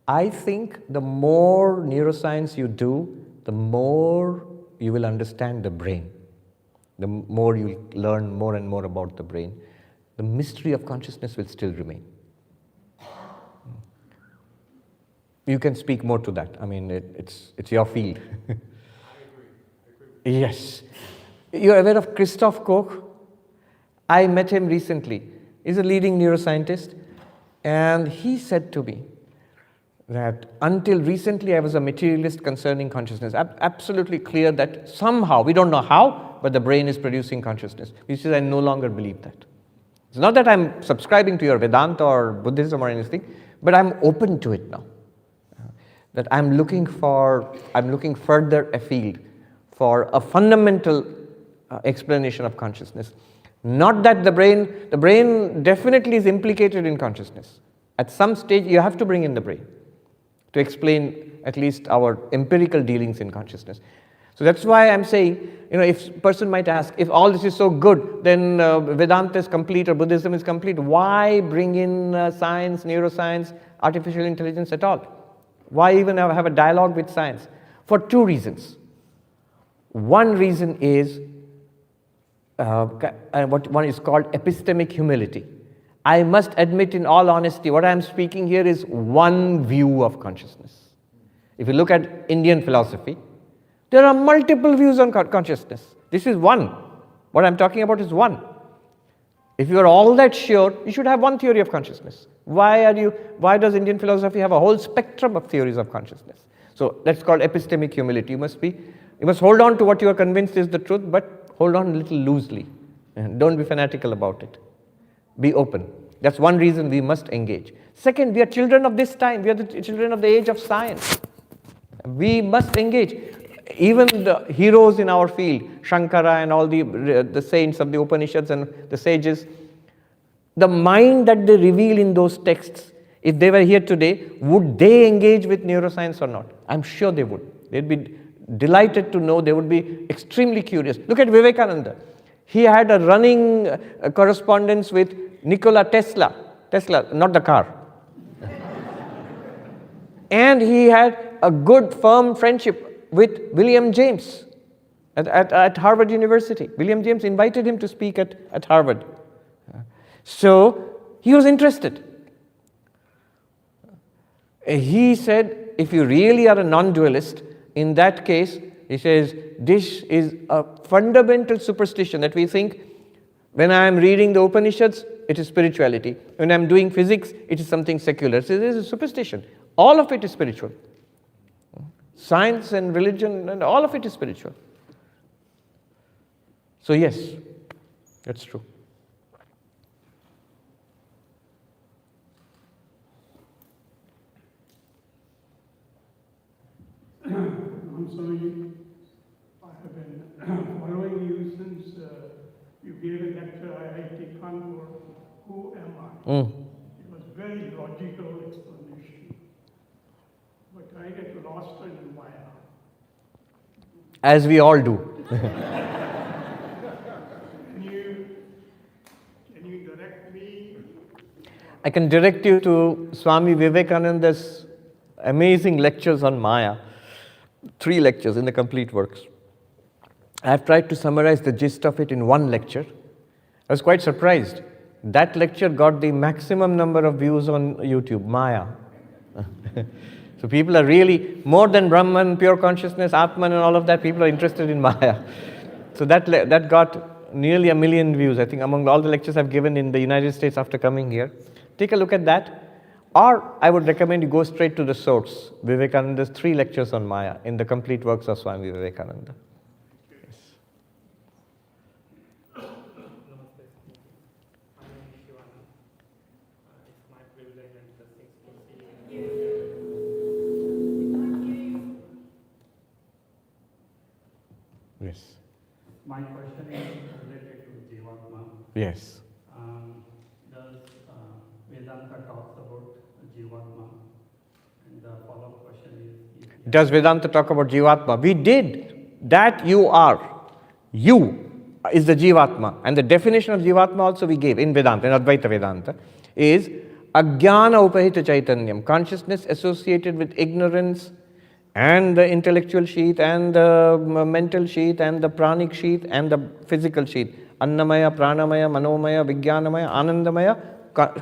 I think the more neuroscience you do, the more you will understand the brain. The more you learn more and more about the brain. The mystery of consciousness will still remain. You can speak more to that. I mean, it's your field. Yes. You're aware of Christoph Koch? I met him recently. He's a leading neuroscientist. And he said to me that until recently I was a materialist concerning consciousness. Absolutely clear that somehow, we don't know how, but the brain is producing consciousness. He says, I no longer believe that. It's not that I'm subscribing to your Vedanta or Buddhism or anything, but I'm open to it now. That I'm looking further afield for a fundamental explanation of consciousness. Not that the brain definitely is implicated in consciousness. At some stage, you have to bring in the brain to explain at least our empirical dealings in consciousness. So that's why I'm saying, if a person might ask, if all this is so good, then Vedanta is complete or Buddhism is complete, why bring in science, neuroscience, artificial intelligence at all? Why even have a dialogue with science? For two reasons. One reason is what one is called epistemic humility. I must admit in all honesty, what I am speaking here is one view of consciousness. If you look at Indian philosophy, there are multiple views on consciousness. This is one. What I'm talking about is one. If you are all that sure, you should have one theory of consciousness. Why does Indian philosophy have a whole spectrum of theories of consciousness? So that's called epistemic humility. You must hold on to what you are convinced is the truth, but hold on a little loosely. And don't be fanatical about it. Be open. That's one reason we must engage. Second, we are children of this time. We are the children of the age of science. We must engage. Even the heroes in our field, Shankara and all the saints of the Upanishads and the sages, the mind that they reveal in those texts, if they were here today, would they engage with neuroscience or not? I'm sure they would. They'd be delighted to know. They would be extremely curious. Look at Vivekananda. He had a running correspondence with Nikola Tesla, not the car. And he had a good, firm friendship with William James at Harvard University. William James invited him to speak at Harvard. So he was interested. He said, if you really are a non-dualist, in that case, he says, this is a fundamental superstition that we think when I am reading the Upanishads, it is spirituality. When I am doing physics, it is something secular. So this is a superstition. All of it is spiritual. Science and religion and all of it is spiritual. So yes, that's true. I'm sorry, I have been following you since You gave a lecture at IIT Kanpur, Who Am I? Mm. It was very logical explanation. But I get lost in Maya. As we all do. Can you direct me? I can direct you to Swami Vivekananda's amazing lectures on Maya. 3 lectures in the complete works. I have tried to summarize the gist of it in one lecture. I was quite surprised. That lecture got the maximum number of views on YouTube, Maya. So people are really, more than Brahman, pure consciousness, Atman and all of that, people are interested in Maya. So that got nearly 1 million views, I think, among all the lectures I've given in the United States after coming here. Take a look at that. Or I would recommend you go straight to the source, Vivekananda's 3 lectures on Maya in the complete works of Swami Vivekananda. Yes. Namaste. My name is Shivana. It's my privilege and blessings to see you. Yes. My question is related to Jivatma. Yes. Does Vedanta talks about Jivatma? And the follow-up question is, if Does Vedanta talk about Jivatma? We did. That you are. You is the Jivatma. And the definition of Jivatma also we gave in Vedanta, in Advaita Vedanta, is Ajnana Upahita Chaitanyam, consciousness associated with ignorance and the intellectual sheath and the mental sheath and the pranic sheath and the physical sheath. Annamaya, Pranamaya, Manomaya, Vijnanamaya, Anandamaya,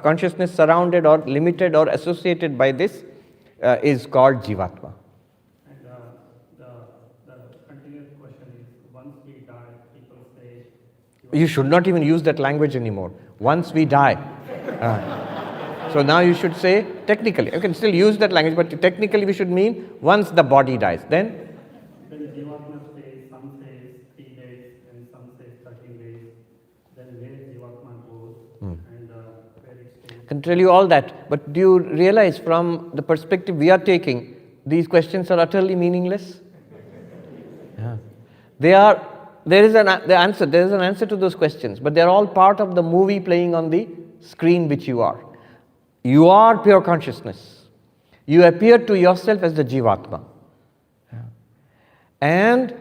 consciousness surrounded or limited or associated by this is called Jivatma. And the continuous question is, once we die, people say... You should not even use that language anymore. Once we die. So now you should say, technically, you can still use that language, but technically we should mean once the body dies. Then Jivatma stays, some says 3 days, and some says 13 days. Then where Jivatma goes and where it stays. I can tell you all that, but do you realize from the perspective we are taking, these questions are utterly meaningless? Yeah. There is an answer to those questions, but they are all part of the movie playing on the screen which you are. You are pure consciousness. You appear to yourself as the Jivatma. Yeah. And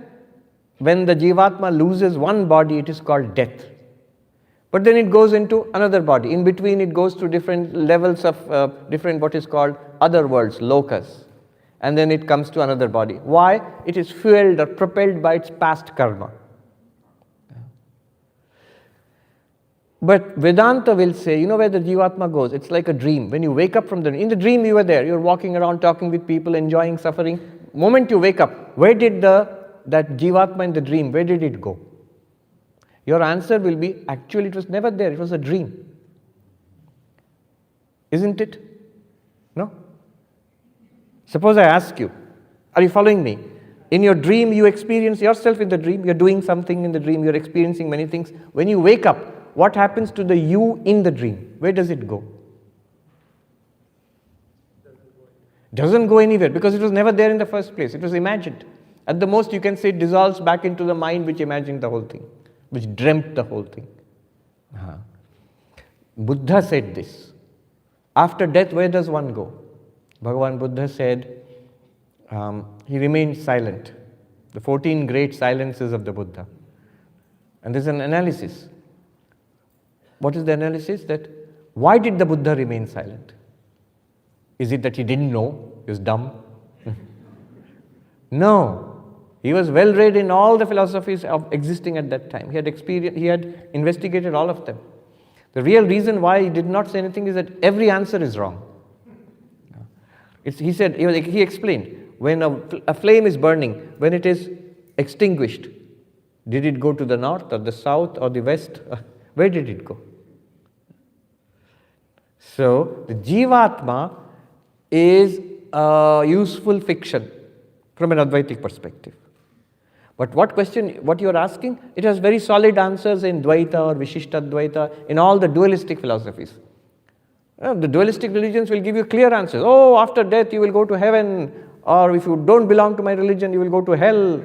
when the Jivatma loses one body, it is called death. But then it goes into another body. In between, it goes to different levels of different what is called other worlds, lokas. And then it comes to another body. Why? It is fueled or propelled by its past karma. But Vedanta will say, you know where the Jivatma goes? It's like a dream. When you wake up from in the dream you were there. You're walking around, talking with people, enjoying suffering. Moment you wake up, where did that Jivatma in the dream, where did it go? Your answer will be, actually it was never there, it was a dream. Isn't it? No? Suppose I ask you, are you following me? In your dream, you experience yourself in the dream, you're doing something in the dream, you're experiencing many things. When you wake up, what happens to the you in the dream? Where does it go? Doesn't go anywhere because it was never there in the first place. It was imagined. At the most, you can say it dissolves back into the mind which imagined the whole thing, which dreamt the whole thing. Buddha said this. After death, where does one go? Bhagavan Buddha said, he remained silent. The 14 great silences of the Buddha. And there's an analysis. What is the analysis? That why did the Buddha remain silent? Is it that he didn't know? He was dumb? No. He was well read in all the philosophies of existing at that time. He had investigated all of them. The real reason why he did not say anything is that every answer is wrong. He explained, when a flame is burning, when it is extinguished, did it go to the north or the south or the west? Where did it go? So, the Jivatma is a useful fiction from an Advaitic perspective. But what you are asking, it has very solid answers in Dvaita or Vishishtadvaita, in all the dualistic philosophies. The dualistic religions will give you clear answers. Oh, after death you will go to heaven, or if you don't belong to my religion, you will go to hell.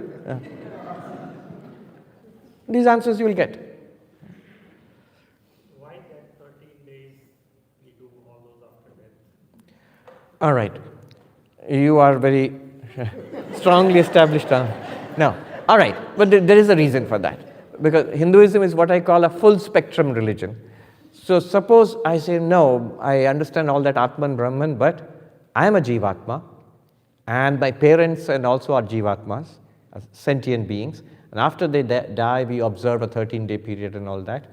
These answers you will get. do all those after death? All right. You are very strongly established on. No. All right. But there is a reason for that. Because Hinduism is what I call a full spectrum religion. So suppose I say, no, I understand all that Atman, Brahman, but I am a Jivatma, and my parents and also are Jivatmas, sentient beings. And after they die, we observe a 13-day period and all that.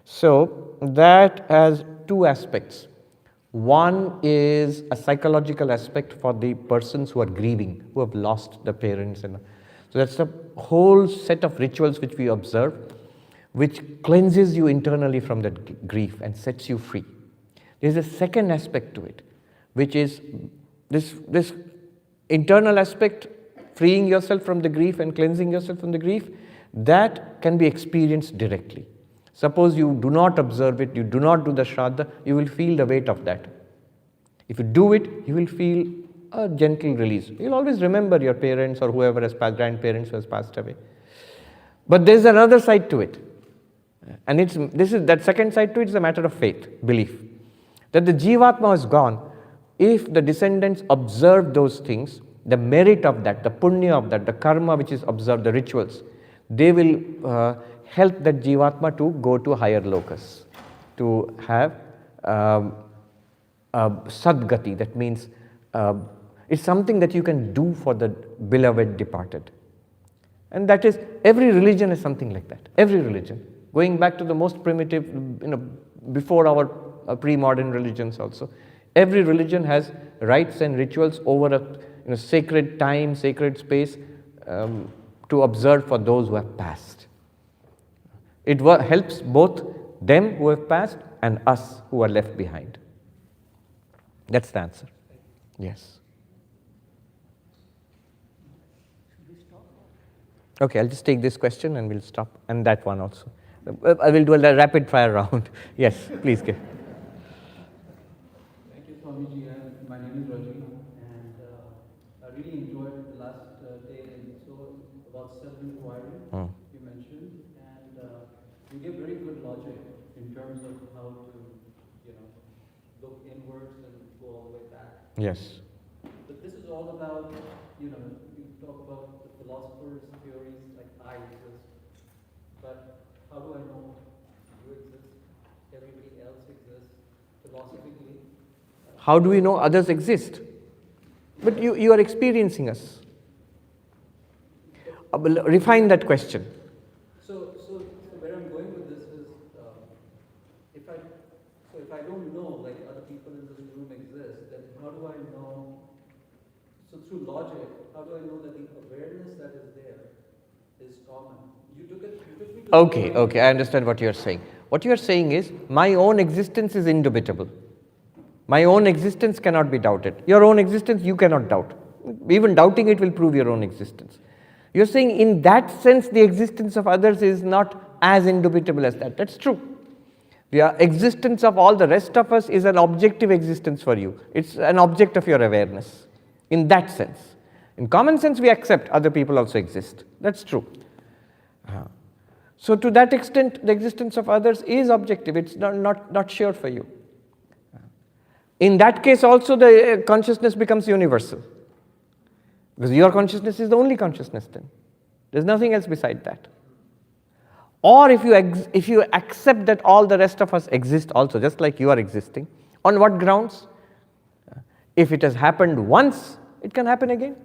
So that has two aspects. One is a psychological aspect for the persons who are grieving, who have lost the parents. And so that's a whole set of rituals which we observe, which cleanses you internally from that grief and sets you free. There's a second aspect to it, which is this internal aspect, freeing yourself from the grief and cleansing yourself from the grief, that can be experienced directly. Suppose you do not observe it, you do not do the Shraddha, you will feel the weight of that. If you do it, you will feel a gentle release. You'll always remember your parents or whoever has passed, grandparents who has passed away. But there's another side to it. And that second side to it is a matter of faith, belief. That the Jivatma is gone. If the descendants observe those things, the merit of that, the punya of that, the karma which is observed, the rituals, they will help that Jivatma to go to higher locus, to have sadgati. That means it's something that you can do for the beloved departed. And that is, every religion is something like that. Every religion. Going back to the most primitive, before our pre-modern religions also. Every religion has rites and rituals over a sacred time, sacred space to observe for those who have passed. It helps both them who have passed and us who are left behind. That's the answer. Yes. Okay, I'll just take this question and we'll stop, and that one also. I will do a rapid fire round. Yes, please give. Thank you, Swamiji. My name is Rajni, and I really enjoyed the last day about self-inquiry you mentioned, and you gave very good logic in terms of how to, look inwards and go all the way back. Yes. But this is all about, you talk about the philosophers' theories like I exist, but how do I know you exist? Everybody else exists philosophically. How do we know others exist? But you are experiencing us. Refine that question. So where I'm going with this is, if I don't know, like other people in this room exist, then how do I know? So through logic, how do I know that the awareness that is there is common? You took me to Okay, I understand what you are saying. What you are saying is, my own existence is indubitable. My own existence cannot be doubted. Your own existence you cannot doubt. Even doubting it will prove your own existence. You're saying in that sense the existence of others is not as indubitable as that. That's true. The existence of all the rest of us is an objective existence for you. It's an object of your awareness. In that sense. In common sense we accept other people also exist. That's true. So to that extent the existence of others is objective. It's not sure for you. In that case also the consciousness becomes universal. Because your consciousness is the only consciousness then. There's nothing else beside that. Or if you accept that all the rest of us exist also, just like you are existing, on what grounds? If it has happened once, it can happen again.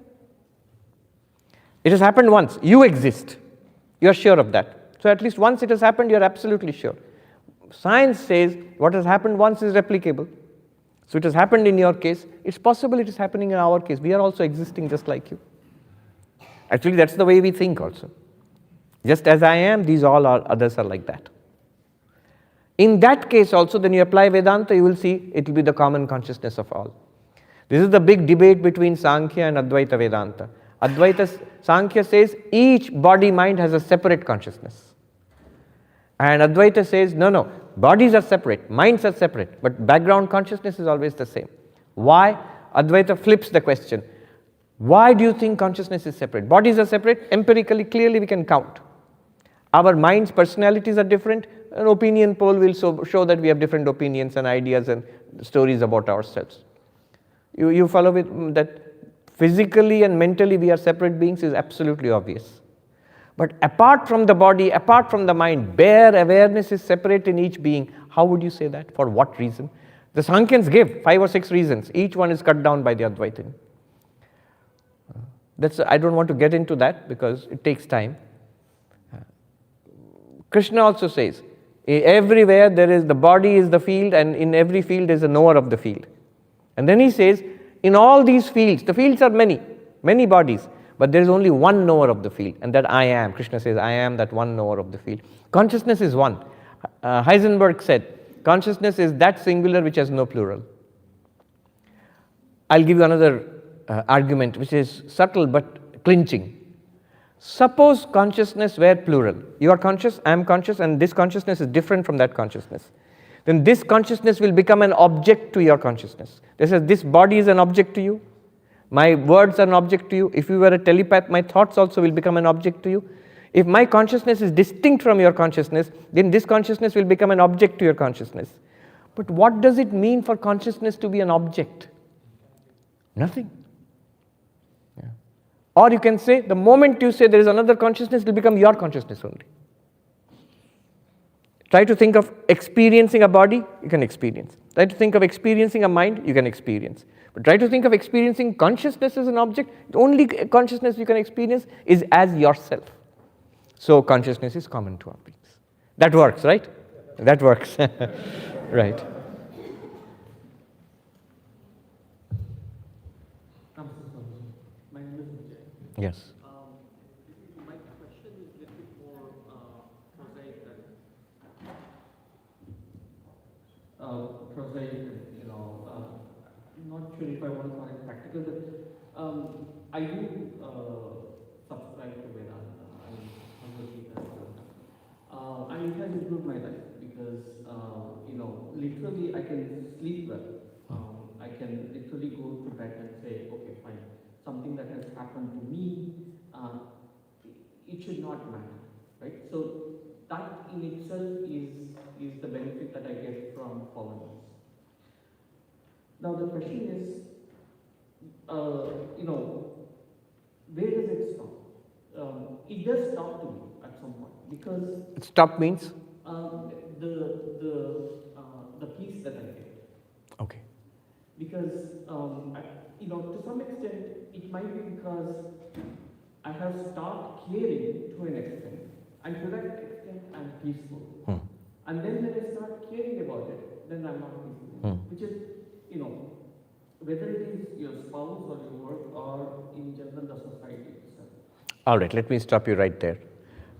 It has happened once. You exist. You are sure of that. So at least once it has happened, you are absolutely sure. Science says what has happened once is replicable. So it has happened in your case. It's possible it is happening in our case. We are also existing just like you. Actually, that's the way we think also. Just as I am, these all are others are like that. In that case also, then you apply Vedanta, you will see it will be the common consciousness of all. This is the big debate between Sankhya and Advaita Vedanta. Sankhya says each body-mind has a separate consciousness. And Advaita says, no, bodies are separate, minds are separate, but background consciousness is always the same. Why? Advaita flips the question. Why do you think consciousness is separate? Bodies are separate, empirically, clearly we can count. Our minds, personalities are different, an opinion poll will show that we have different opinions and ideas and stories about ourselves. You follow with that physically and mentally we are separate beings is absolutely obvious. But apart from the body, apart from the mind, bare awareness is separate in each being. How would you say that? For what reason? The Sankhyains give 5 or 6 reasons. Each one is cut down by the Advaitin. I don't want to get into that because it takes time. Krishna also says, everywhere the body is the field, and in every field is a knower of the field. And then he says, in all these fields, the fields are many, many bodies, but there is only one knower of the field, and that I am. Krishna says, I am that one knower of the field. Consciousness is one. Heisenberg said, consciousness is that singular which has no plural. I'll give you another argument which is subtle but clinching. Suppose consciousness were plural. You are conscious, I am conscious, and this consciousness is different from that consciousness. Then this consciousness will become an object to your consciousness. This body is an object to you. My words are an object to you. If you were a telepath, my thoughts also will become an object to you. If my consciousness is distinct from your consciousness, then this consciousness will become an object to your consciousness. But what does it mean for consciousness to be an object? Nothing. Yeah. Or you can say, the moment you say there is another consciousness, it will become your consciousness only. Try to think of experiencing a body, you can experience. Try to think of experiencing a mind, you can experience. But try to think of experiencing consciousness as an object, the only consciousness you can experience is as yourself. So consciousness is common to all beings. That works, right? That works. Right. My name is Vijay. Yes. My question is a little bit more prosaic than I'm not sure if I want to call it practical, but I do subscribe to Vedanta. And it has improved my life because, literally I can sleep well. I can literally go to bed and say, okay, fine, something that has happened to me, it should not matter, right? So that in itself is the benefit that I get from fallenness. Now the question is, where does it stop? It does stop to me at some point because Stop means? the peace that I get. Okay. Because to some extent it might be because I have stopped caring to an extent, and to that extent I'm peaceful. And then when I start caring about it, then I'm not peaceful. Which is, whether it is your spouse or your work or in general the society itself. All right, let me stop you right there.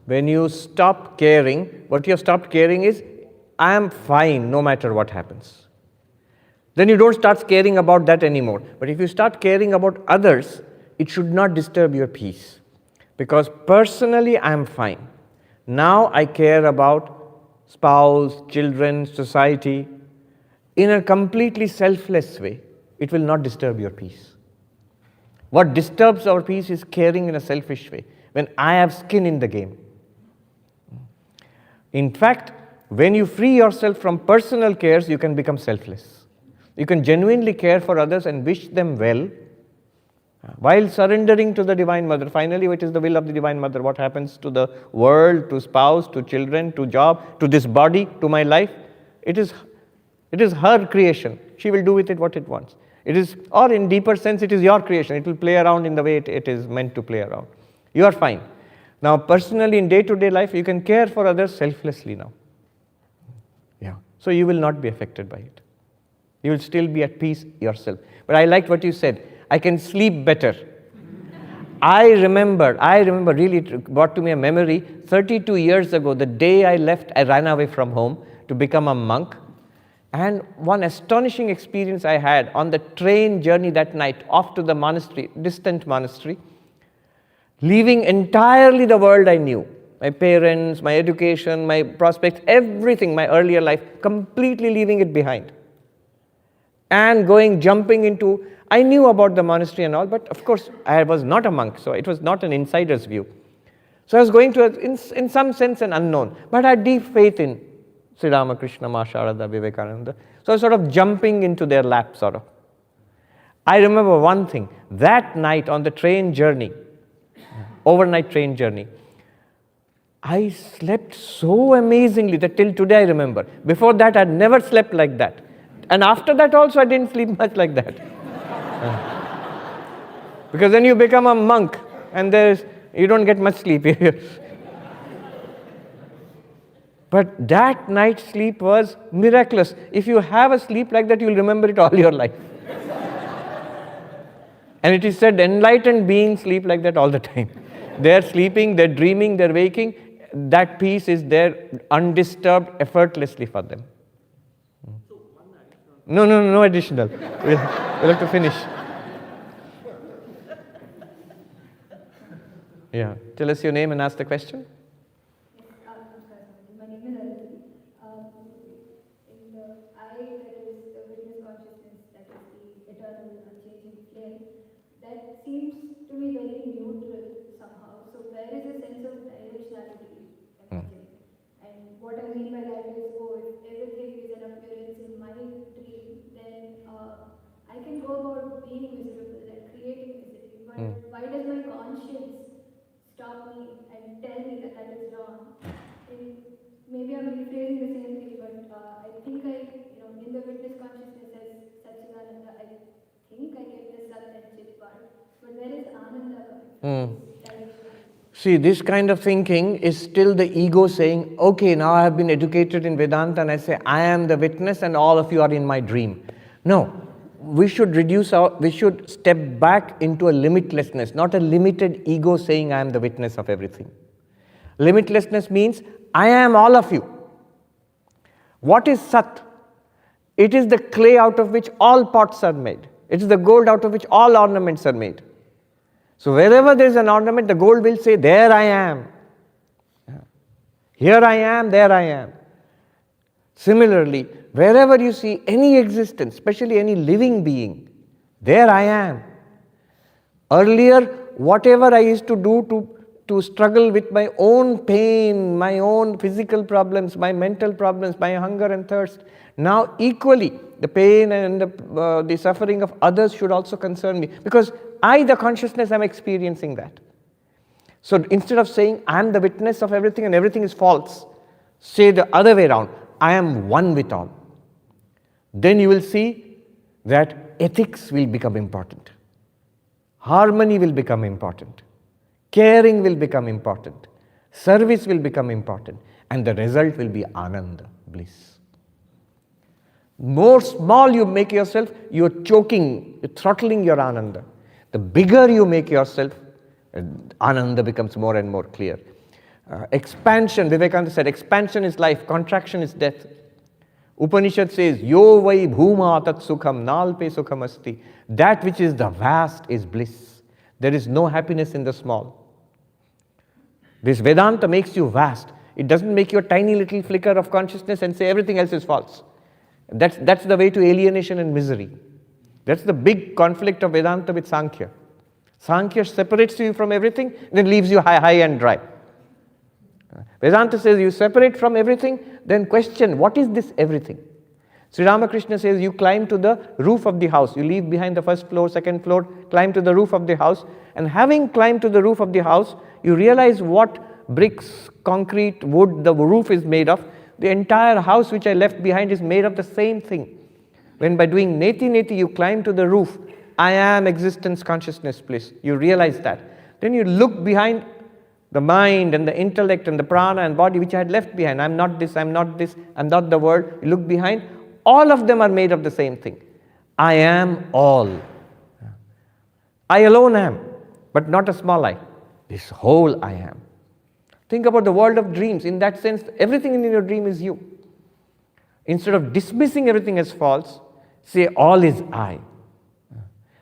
When you stop caring, what you have stopped caring is, I am fine no matter what happens. Then you don't start caring about that anymore. But if you start caring about others, it should not disturb your peace. Because personally, I am fine. Now I care about spouse, children, society. In a completely selfless way, it will not disturb your peace. What disturbs our peace is caring in a selfish way, when I have skin in the game. In fact, when you free yourself from personal cares, you can become selfless. You can genuinely care for others and wish them well, while surrendering to the Divine Mother. Finally, what is the will of the Divine Mother? What happens to the world, to spouse, to children, to job, to this body, to my life? It is her creation. She will do with it what it wants. Or in deeper sense, it is your creation. It will play around in the way it is meant to play around. You are fine. Now, personally, in day-to-day life, you can care for others selflessly now. Yeah. So you will not be affected by it. You will still be at peace yourself. But I liked what you said. I can sleep better. I remember, really it brought to me a memory, 32 years ago, the day I left, I ran away from home to become a monk. And one astonishing experience I had on the train journey that night, off to the monastery, distant monastery, leaving entirely the world I knew. My parents, my education, my prospects, everything, my earlier life, completely leaving it behind. And jumping into, I knew about the monastery and all, but of course I was not a monk, so it was not an insider's view. So I was going to, in some sense, an unknown, but I had deep faith in Sri Ramakrishna, Ma Sharada, Vivekananda. So I was sort of jumping into their lap, sort of. I remember one thing. That night on the train journey, overnight train journey, I slept so amazingly that till today I remember. Before that, I'd never slept like that. And after that also, I didn't sleep much like that. Because then you become a monk and you don't get much sleep. But that night's sleep was miraculous. If you have a sleep like that, you'll remember it all your life. And it is said enlightened beings sleep like that all the time. They're sleeping, they're dreaming, they're waking. That peace is there undisturbed, effortlessly for them. No additional. We'll have to finish. Yeah. Tell us your name and ask the question. My name is Aditi. In the I, that is the witness consciousness, that is the eternal, unchanging flame, that seems to me very neutral somehow. So where is a sense of directionality emerging? And what I mean by that is, if everything is an appearance in my dream, then I can go about being miserable and creating misery. But why does my conscience stop me and tell me that that is wrong? Maybe I'm rephrasing the same thing, but I think in the witness consciousness as Satchidananda, I think I get the Sat and Chit part. But where is Ananda coming from? See, this kind of thinking is still the ego saying, okay, now I have been educated in Vedanta and I say, I am the witness and all of you are in my dream. No, we should step back into a limitlessness, not a limited ego saying I am the witness of everything. Limitlessness means I am all of you. What is Sat? It is the clay out of which all pots are made. It is the gold out of which all ornaments are made. So wherever there is an ornament, the gold will say, there I am. Here I am, there I am. Similarly, wherever you see any existence, especially any living being, there I am. Earlier, whatever I used to do to struggle with my own pain, my own physical problems, my mental problems, my hunger and thirst, now equally the pain and the suffering of others should also concern me, because I, the consciousness, am experiencing that. So instead of saying I am the witness of everything and everything is false, say the other way around, I am one with all. Then you will see that ethics will become important. Harmony will become important. Caring will become important. Service will become important. And the result will be ananda, bliss. More small you make yourself, you're choking, you're throttling your ananda. The bigger you make yourself, ananda becomes more and more clear. Expansion, Vivekananda said, expansion is life, contraction is death. Upanishad says, yo vai bhuma tat sukham nalpe sukham asti. That which is the vast is bliss. There is no happiness in the small. This Vedanta makes you vast. It doesn't make you a tiny little flicker of consciousness and say everything else is false. That's the way to alienation and misery. That's the big conflict of Vedanta with Sankhya. Sankhya separates you from everything, then leaves you high and dry. Vedanta says you separate from everything, then question, what is this everything? Sri Ramakrishna says you climb to the roof of the house. You leave behind the first floor, second floor, climb to the roof of the house. And having climbed to the roof of the house, you realize what bricks, concrete, wood, the roof is made of. The entire house which I left behind is made of the same thing. When by doing neti neti you climb to the roof, I am existence, consciousness, bliss. You realize that. Then you look behind the mind and the intellect and the prana and body which I had left behind. I'm not this, I'm not this, I'm not the world. You look behind, all of them are made of the same thing. I am all. I alone am, but not a small I. This whole I am. Think about the world of dreams. In that sense, everything in your dream is you. Instead of dismissing everything as false, say all is I.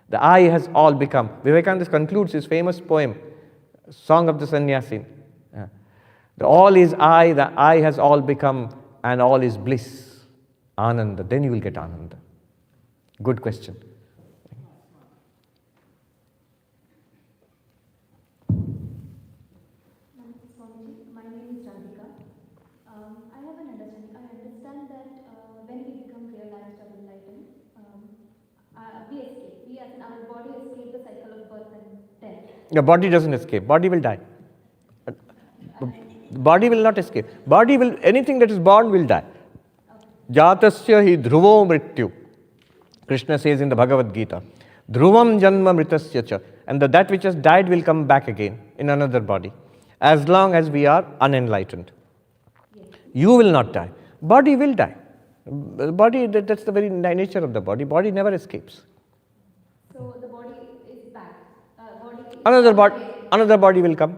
The I has all become. Vivekananda concludes his famous poem, Song of the Sannyasin. The all is I, the I has all become, and all is bliss. Ananda. Then you will get Ananda. Good question. My name is Radhika. I have an understanding. I understand can our body escape the cycle of birth and death? Your body doesn't escape. Body will die. Body will not escape. Body will, anything that is born will die. Jatasya hi dhruvo mrityu. Krishna says in the Bhagavad Gita, dhruvam janma mritasya cha. And that which has died will come back again in another body, as long as we are unenlightened. You will not die. Body will die. Body, that's the very nature of the body. Body never escapes. So the body is back. Another body will come. Another body will come.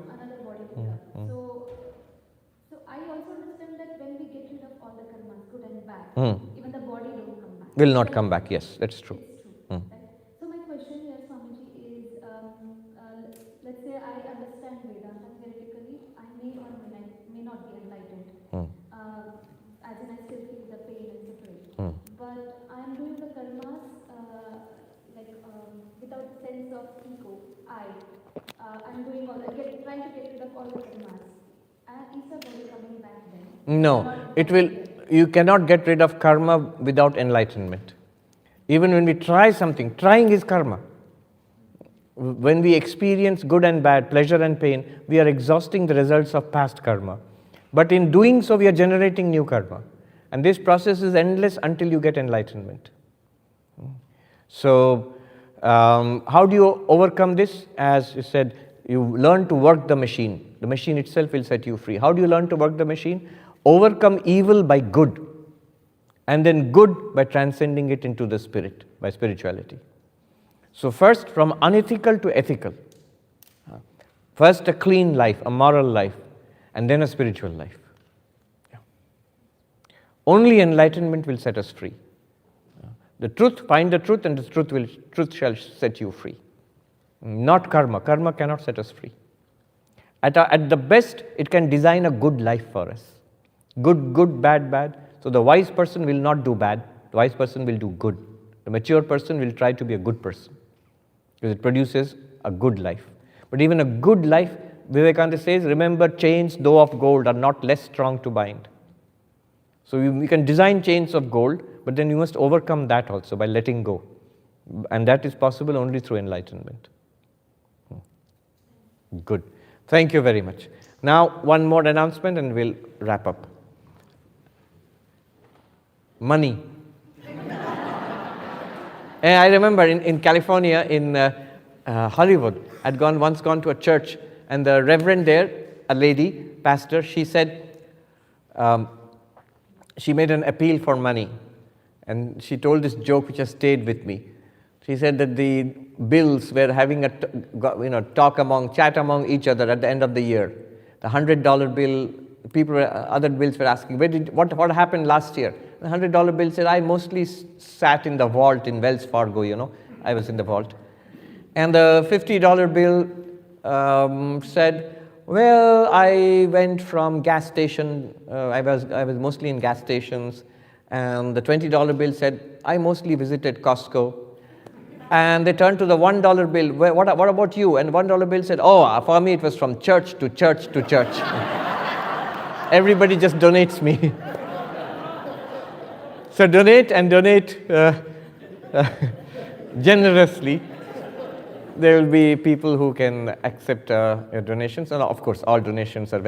So I also understand that when we get rid of all the karmas, good and bad, even the body don't come back. Will not come back. Yes, that's true. It's true. Right? So my question here, Swamiji, is let's say I understand Vedanta theoretically, I may or may not be enlightened. As in I still feel the pain and suffering. But I am doing the karmas without the sense of ego, I'm doing all trying to get rid of all the karmas. Is the body coming back then? No, you cannot get rid of karma without enlightenment. Even when we try something, trying is karma. When we experience good and bad, pleasure and pain, we are exhausting the results of past karma. But in doing so, we are generating new karma. And this process is endless until you get enlightenment. So, how do you overcome this? As you said, you learn to work the machine. The machine itself will set you free. How do you learn to work the machine? Overcome evil by good. And then good by transcending it into the spirit, by spirituality. So first, from unethical to ethical. First a clean life, a moral life, and then a spiritual life. Yeah. Only enlightenment will set us free. The truth, find the truth, and the truth shall set you free. Not karma. Karma cannot set us free. At the best, it can design a good life for us. Good, bad. So the wise person will not do bad. The wise person will do good. The mature person will try to be a good person, because it produces a good life. But even a good life, Vivekananda says, remember, chains, though of gold, are not less strong to bind. So we can design chains of gold, but then you must overcome that also by letting go. And that is possible only through enlightenment. Good. Thank you very much. Now, one more announcement and we'll wrap up. Money. And I remember in California, in Hollywood, I'd once gone to a church, and the reverend there, a lady, pastor, she said, she made an appeal for money. And she told this joke which has stayed with me. She said that the bills were having a chat among each other at the end of the year. The $100 bill, other bills were asking, what happened last year? The $100 bill said, I mostly sat in the vault in Wells Fargo, I was in the vault. And the $50 bill said, well, I went from gas station, I was mostly in gas stations. And the $20 bill said, I mostly visited Costco. And they turned to the $1 bill, what about you? And the $1 bill said, oh, for me it was from church to church to church. Everybody just donates me. So donate generously. There will be people who can accept your donations. And of course, all donations are